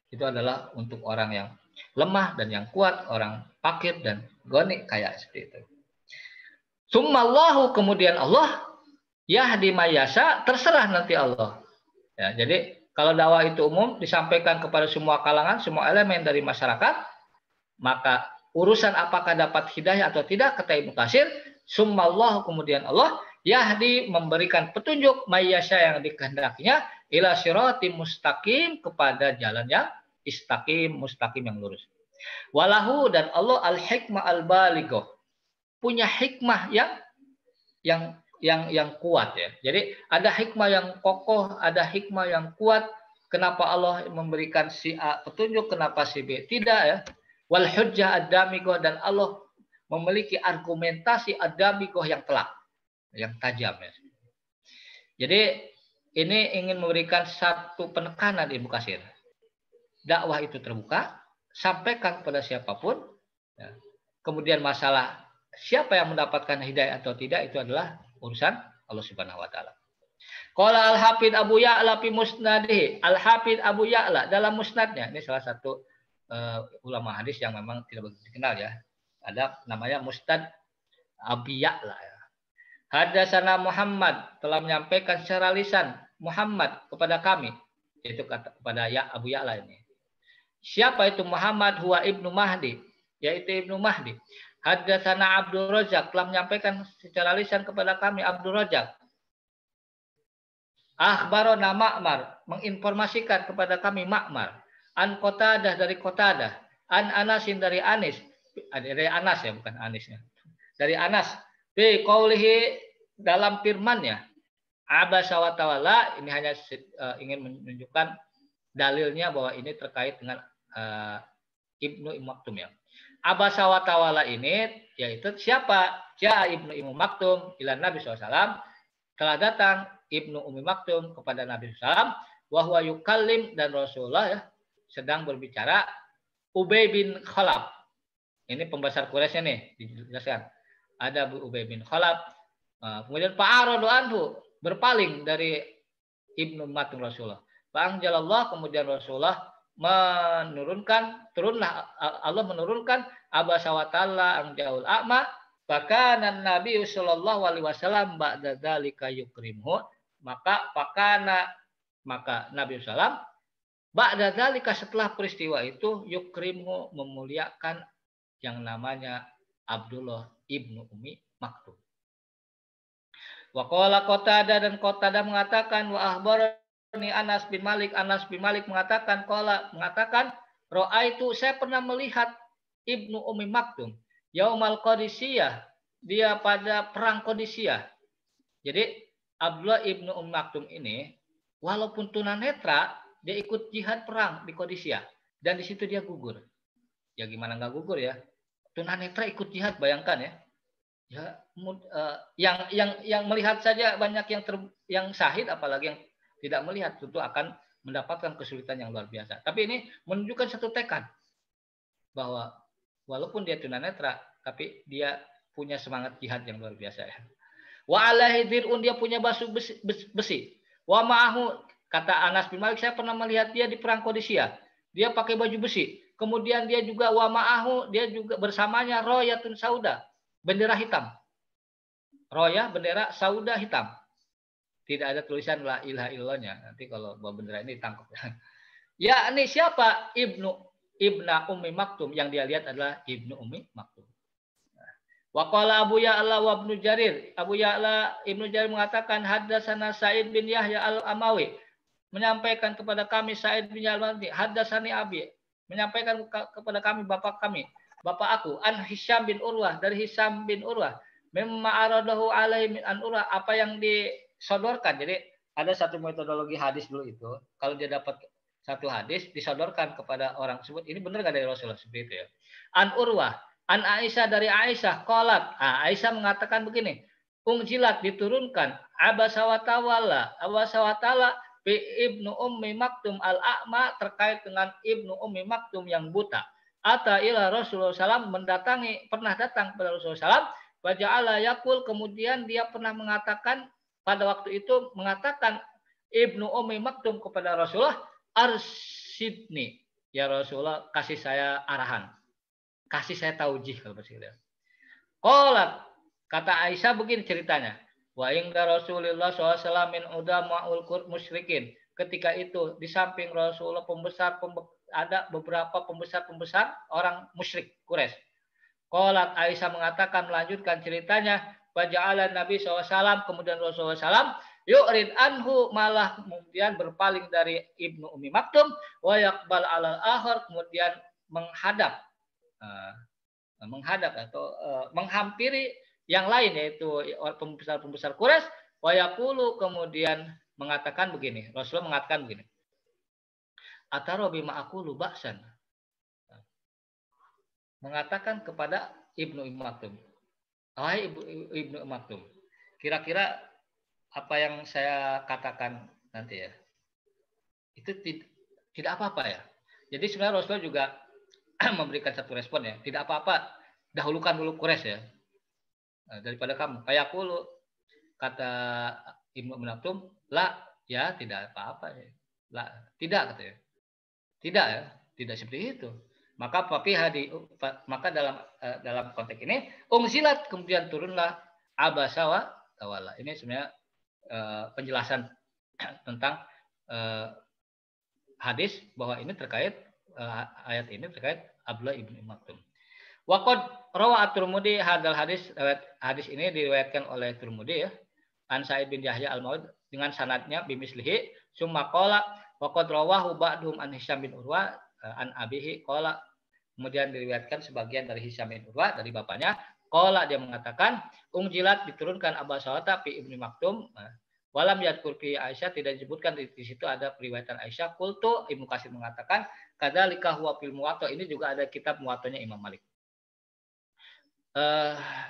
itu adalah untuk orang yang lemah dan yang kuat, orang fakir dan goni, kayak seperti itu. Summallahu, kemudian Allah, yahdi mayasa, terserah nanti Allah. Ya, jadi kalau dakwah itu umum disampaikan kepada semua kalangan, semua elemen dari masyarakat, maka urusan apakah dapat hidayah atau tidak, kata Ibnu Katsir, summallahu, kemudian Allah, yahdi, memberikan petunjuk mayasa, yang dikehendakinya, ila siratim mustaqim, kepada jalan yang istaqim, mustaqim, yang lurus. Walahu, dan Allah al-hikmah al-balighah, punya hikmah yang kuat ya. Jadi ada hikmah yang kokoh, ada hikmah yang kuat kenapa Allah memberikan si A petunjuk, kenapa si B tidak ya. Wal hujjah ad-damighah, dan Allah memiliki argumentasi ad-damighah yang telak, yang tajam ya. Jadi ini ingin memberikan satu penekanan Ibnu Katsir. Dakwah itu terbuka, sampaikan kepada siapapun. Ya. Kemudian masalah siapa yang mendapatkan hidayah atau tidak itu adalah urusan Allah Subhanahu wa taala. Qala Al-Hafidz Abu Ya'la fi musnadihi. Al-Hafidz Abu Ya'la dalam musnadnya, ini salah satu ulama hadis yang memang tidak begitu dikenal ya. Ada namanya Musnad Abu Ya'la ya. Hadatsana Muhammad, telah menyampaikan secara lisan Muhammad kepada kami, yaitu kepada Abu Ya'la ini. Siapa itu Muhammad? Huwa Ibnu Mahdi, yaitu Ibnu Mahdi. Hadatsana Abdul Razak, telah menyampaikan secara lisan kepada kami Abdul Razak. Akhbarona Ma'mar, menginformasikan kepada kami Ma'mar. An Qatadah, dari Qatadah. An Anasin, dari Anis. Dari Anas ya, bukan Anisnya. Dari Anas. Bi qaulihi, dalam firman-Nya. Abasa wa tawalla, ini hanya ingin menunjukkan dalilnya bahwa ini terkait dengan Ibnu Maktum ya. Abasa wa tawalla ini yaitu siapa? Ja Ibnu Maktum ila Nabi SAW, telah datang Ibnu Ummi Maktum kepada Nabi SAW, wahwa yukallim, dan Rasulullah ya sedang berbicara Ubay bin Khalaf. Ini pembesar Quraisy nih dijelaskan. Ada Ubay bin Khalaf. Kemudian Fa'aradu anhu, berpaling dari Ibnu Maktum Rasulullah. Fa'anjalallah, kemudian Rasulullah Allah menurunkan abasa wa ta'ala ang jaul a'ma, bakanan Nabi sallallahu alaihi wasallam ba'da dzalika yukrimhu, maka Nabi sallam ba'da dzalika, setelah peristiwa itu, yukrimhu, memuliakan yang namanya Abdullah ibnu Ummi Maktum. Wa qala Qatadah, dan Qatadah mengatakan, wa akhbarani Anas bin Malik mengatakan, ra'aitu, saya pernah melihat Ibnu Ummi Maktum yaumal Qadisiyah, dia pada perang Qadisiyah. Jadi Abdullah ibnu Ummi Maktum ini walaupun tunanetra, dia ikut jihad perang di Qadisiyah, dan di situ dia gugur. Ya gimana nggak gugur ya? Tunanetra ikut jihad, bayangkan ya. Yang melihat saja banyak yang syahid, apalagi yang tidak melihat tentu akan mendapatkan kesulitan yang luar biasa. Tapi ini menunjukkan satu tekad bahwa walaupun dia tunanetra, tapi dia punya semangat jihad yang luar biasa ya. Wa alaihi dir'un, dia punya basuh besi. Wa ma'ahu, kata Anas bin Malik, saya pernah melihat dia di perang Qadisiyah. Dia pakai baju besi. Kemudian dia juga wa ma'ahu, dia juga bersamanya royatun sauda, bendera hitam. Roya, bendera, sauda, hitam. Tidak ada tulisan la ilaha illallahnya. Nanti kalau bawa bendera ini tangkap. Ya, ini siapa? Ibnu Ummi Maktum, yang dia lihat adalah Ibnu Ummi Maktum. Wa qala Abu Ya'la wa Ibnu Jarir. Abu Ya'la Ibnu Jarir mengatakan, hadatsana Sa'id bin Yahya al-Amawi, menyampaikan kepada kami Sa'id bin Yahya al-Amawi, hadatsani Abi, menyampaikan kepada kami bapak aku, an Hisham bin Urwah, dari Hisham bin Urwah, mimma aradahu alaihi min an Urwah, apa yang disodorkan. Jadi ada satu metodologi hadis dulu itu, kalau dia dapat satu hadis disodorkan kepada orang tersebut, ini benar nggak dari Rasulullah, seperti itu ya. An Urwah, an Aisyah, dari Aisyah, qalat, Aisyah mengatakan begini, ungjilat, diturunkan, abasa wa tawalla bi Ibnu Ummi Maktum al-A'ma, terkait dengan Ibnu Ummi Maktum yang buta. Ata ila Rasulullah SAW, pernah datang kepada Rasulullah SAW, waja'ala yakul, kemudian dia pernah mengatakan, pada waktu itu mengatakan Ibnu Ummi Maktum kepada Rasulullah, arsidni, ya Rasulullah, kasih saya arahan, kasih saya taujih, kalau bahasa kita. Qalat, kata Aisyah begini ceritanya, wa inda Rasulullah SAW min udama'ul musyrikin, ketika itu di samping Rasulullah ada beberapa pembesar orang musyrik Quraisy. Qalat, Aisyah mengatakan, melanjutkan ceritanya, waja'ala Nabi SAW, kemudian Rasulullah SAW yu'rid anhu, malah kemudian berpaling dari Ibnu Ummi Maktum, wa yaqbal alal akhar, kemudian menghadap atau menghampiri yang lain, yaitu pembesar Quraisy. Wa yaqulu, kemudian mengatakan begini, Rasulullah mengatakan begini, ataro bima aqulu ba'san. Mengatakan kepada Ibnu Maktum, wahai Ibnu Maktum, kira-kira apa yang saya katakan nanti ya, itu tidak apa-apa ya. Jadi sebenarnya Rasulullah juga memberikan satu respon ya, tidak apa-apa, dahulukan dulu Quraisy ya, daripada kamu. Kayak aku kata Ibnu Maktum, lah ya tidak apa-apa ya, lah tidak katanya, tidak ya, tidak seperti itu. Maka maka dalam konteks ini ungsilat kemudian turunlah abasa wa tawalla. Ini sebenarnya penjelasan tentang hadis bahwa ini terkait ayat ini terkait Abdullah ibnu Maktum. Waqad rawa at-Tirmidzi hadal hadis ini diriwayatkan oleh Tirmidzi ya. An Sa'id bin Yahya al-Maud dengan sanadnya bimislihi summa qala waqad rawahu ba'dhum an Hisyam bin Urwa an abihi qala, kemudian diriwayatkan sebagian dari Hisyam bin Urwa dari bapaknya qala, dia mengatakan ungjilat diturunkan Abasawata fi Ibnu Maktum. Walam yadkur fi Aisyah, tidak disebutkan di situ ada periwayatan Aisyah. Qultu, Ibnu Katsir mengatakan kadzalika huwa fil Muwatta, ini juga ada kitab Muwattanya Imam Malik.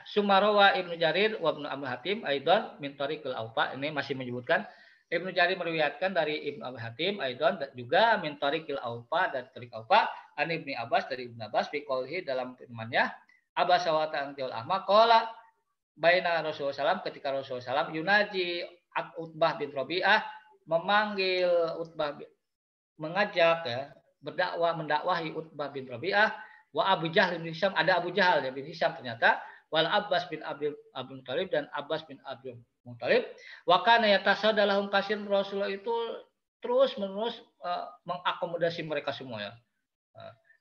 Sumarawa Ibnu Jarir wa Ibnu Abi Hatim aidan min tariqil Awfa, ini masih menyebutkan Ibnu Jarir meriwayatkan dari Ibnu Abi Hatim aidan juga min tariqil Awfa, dari tariq Awfa an Ibnu Abbas, dari Ibnu Abbas fi qaulhi, dalam firman-Nya Abasawata antil ahma qala baina Rasulullah SAW, ketika Rasulullah SAW yunaji Utbah bin Rabi'ah, memanggil Utbah, mengajak ya, mendakwahi Utbah bin Rabi'ah, wa Abu Jahal bin Hisham, ada Abu Jahal bin Hisham ternyata, wal Abbas bin Abdul Muthalib, dan Abbas bin Abdul Muthalib, wa kana yatasaddalahum kasir, Rasulullah itu terus-menerus mengakomodasi mereka semua ya.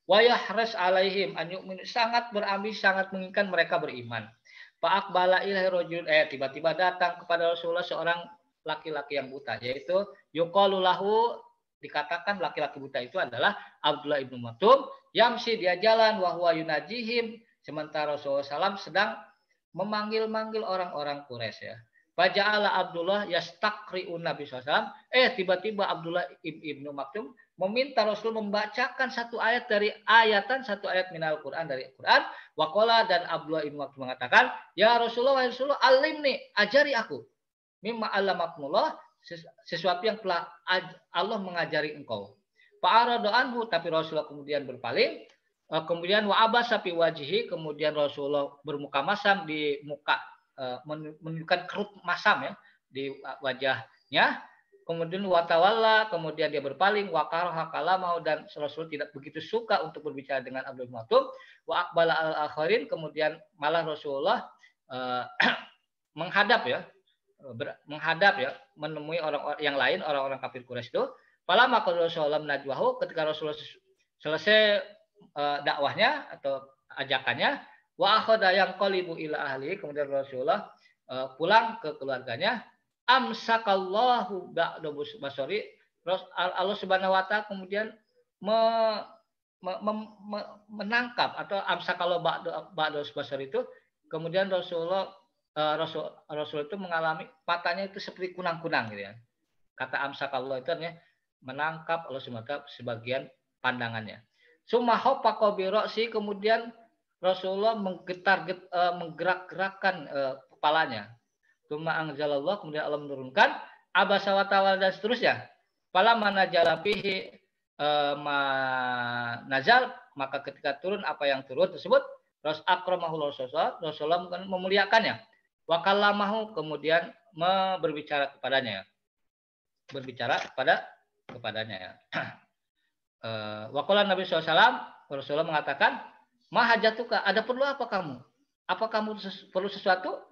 Wa yahras alaihim an yu'minu, sangat berambisi, sangat menginginkan mereka beriman. Fa'aqbala ilaihi rajul, tiba-tiba datang kepada Rasulullah seorang laki-laki yang buta, yaitu yuqalu lahu, dikatakan laki-laki buta itu adalah Abdullah ibnu Maktum, yamsi, dia jalan, wa huwa yunajihim, sementara Rasulullah SAW sedang memanggil-manggil orang-orang Quraisy ya. Faja'ala Abdullah yastaqri'un Nabi SAW, tiba-tiba Abdullah ibnu Maktum meminta Rasul membacakan satu ayat dari satu ayat minal Quran, dari Quran. Waqala, dan Abdullah ibnu Maktum mengatakan, ya Rasulullah, ya Rasulullah, alimni, ajari aku, mimma allamakumullah, sesuatu yang telah Allah mengajari engkau. Fa'aradu anhu, tapi Rasulullah kemudian berpaling. Kemudian wa abasa fi wajhihi, kemudian Rasulullah bermuka masam, di muka menunjukkan kerut masam ya di wajahnya. Kemudian watawalla, kemudian dia berpaling, wa karaha kalamau, dan Rasul tidak begitu suka untuk berbicara dengan Abdul Maktum. Wa aqbala al-akhirin, kemudian malah Rasulullah menghadap ya, menemui orang-orang yang lain, orang-orang kafir Quraisy itu. Falamma qala Rasulullah najwahu, ketika Rasulullah selesai dakwahnya atau ajakannya, wa akhadha yanqalibu ila ahli, kemudian Rasulullah pulang ke keluarganya. Amsakallahu ba'da basari, Allah Subhanahu wa taala kemudian menangkap, atau amsakallahu ba'da basari itu, kemudian Rasul itu mengalami matanya itu seperti kunang-kunang gitu ya. Kata amsakallahu itu artinya menangkap Allah Subhanahu wa taala sebagian pandangannya. Summa hafaqa bi ra'si, kemudian Rasulullah menggerak-gerakkan kepalanya. Tsumma anzalallah, kemudian Allah menurunkan abasa wa tawalla, dan seterusnya. Fala manajala fihi nazal, maka ketika turun apa yang turun tersebut, akramahu Rasulullah memuliakannya. Wa kallamahu, kemudian berbicara kepadanya. Kepadanya. Wa qala Nabi SAW, Rasulullah mengatakan, mahajatuka, ada perlu apa kamu? Apa kamu perlu sesuatu?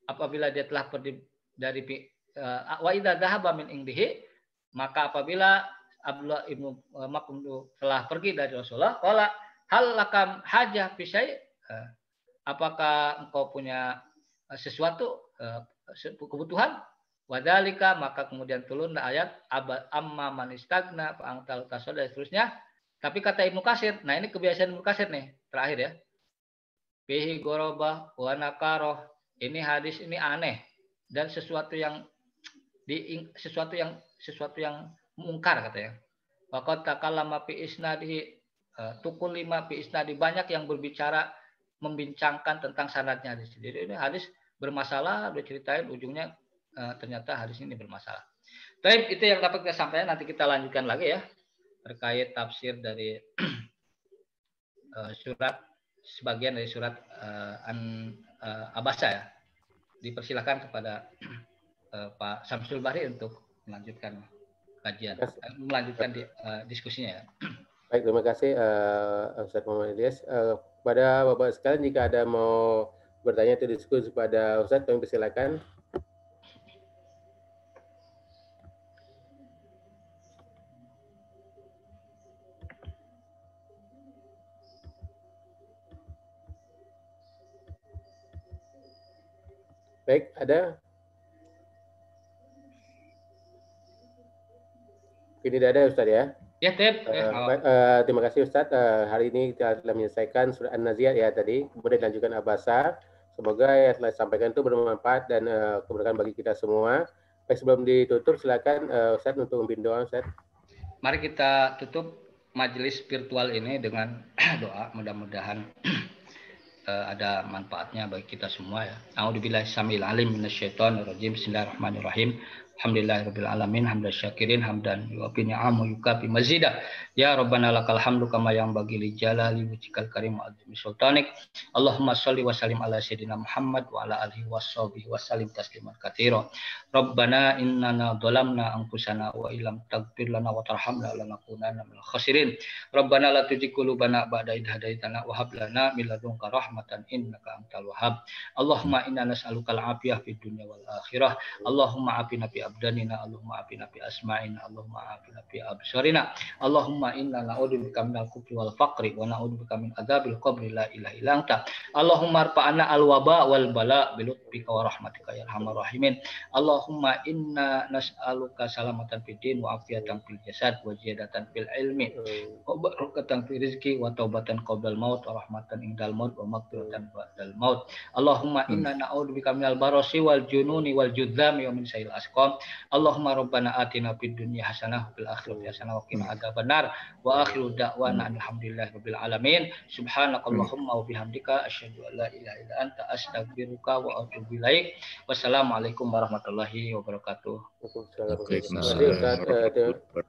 Apabila dia telah pergi dari wa idza dhahaba min indihi, maka apabila Abdullah ibnu Maktum telah pergi dari Rasulullah, qala hal lakam hajah fi syai', apakah engkau punya sesuatu kebutuhan? Wadalika, maka kemudian turun ayat amma man istagna fa antal tasad, dan seterusnya. Tapi kata Ibnu Katsir, nah ini kebiasaan Ibnu Katsir nih, terakhir ya. Fihi gorobah wa nakaroh, ini hadis ini aneh dan sesuatu yang mungkar katanya. Waqad takallama fi isnadihi tukul 5 fi isnadi, banyak yang berbicara membincangkan tentang sanadnya hadis. Jadi ini hadis bermasalah, udah ceritain ujungnya ternyata hadis ini bermasalah. Baik, itu yang dapat kita sampaikan. Nanti kita lanjutkan lagi ya terkait tafsir dari surat, sebagian dari surat Abasa ya. Dipersilakan kepada Pak Samsul Bahri untuk melanjutkan kajian, melanjutkan diskusinya ya. Baik, terima kasih Ustaz Muhammad Ilyas. Pada Bapak sekalian, jika ada mau bertanya atau diskusi kepada Ustaz, kami persilakan. Baik, ada? Ini tidak ada Ustaz ya? Ya, terima kasih Ustaz. Hari ini kita telah menyelesaikan surat An-Nazi'at ya tadi, kemudian dilanjutkan Abasa. Semoga yang telah disampaikan itu bermanfaat dan keberkahan bagi kita semua. Baik, sebelum ditutup, silakan Ustaz untuk memimpin doa Ustaz. Mari kita tutup majelis virtual ini dengan doa. Mudah-mudahan ada manfaatnya bagi kita semua ya. A'udzubillahi samil alim minasyaitonir rajim. Bismillahirrahmanirrahim. Alhamdulillahirabbil alamin, hamdan syakirin, hamdan yuwafi ni'amu yukafi mazidah. Ya Rabbana lakal hamdu kama yanbaghi li jalali wajhikal karim wa azimi sultanik. Allahumma shalli wa sallim ala sayyidina Muhammad wa ala alihi washabihi wa sallim tasliman katsira. Rabbana innana dhalamna anfusana wa illam taghfir lana wa tarhamna lanakunanna minal khasirin. Rabbana la tuzigh qulubana ba'da idh hadaitana wa hab lana min ladunka rahmatan innaka antal wahhab. Allahumma inna nas'aluka al-'afiyah fid dunya wal akhirah. Allahumma afina fi abdanina, Allahumma afina fi asma'ina, Allahumma afina fi absarina. Allahumma inna na'udzubika minal kufri wal faqri wa na'udzubika min adzabil qabri la ilaha illa anta. Allahumma arfa'na al-waba wal bala bi lutfika wa rahmatika ya arhamar rahimin. Allahumma inna nas'aluka salamatan fid din wa afiyatan fil jasad wa ziyadatan fil ilmi wa barakatan fil rizqi wa taubatan qabla al-maut wa rahmatan indal maut wa maghfiratan ba'dal maut. Allahumma inna na'udzubika minal barasi wal jununi wal judzami wa min sayyi'il asqam. Allahumma rabbana atina fid dunya hasanah wa fil akhirati hasanah wa qina adzabannar. Wa akhiru da'wana alhamdulillahi rabbil alamin. Subhanakallahumma wa bihamdika asyhadu an la ilaha illa anta astaghfiruka wa atubu ilaik. Wassalamualaikum warahmatullahi wabarakatuh. Waalaikumsalam.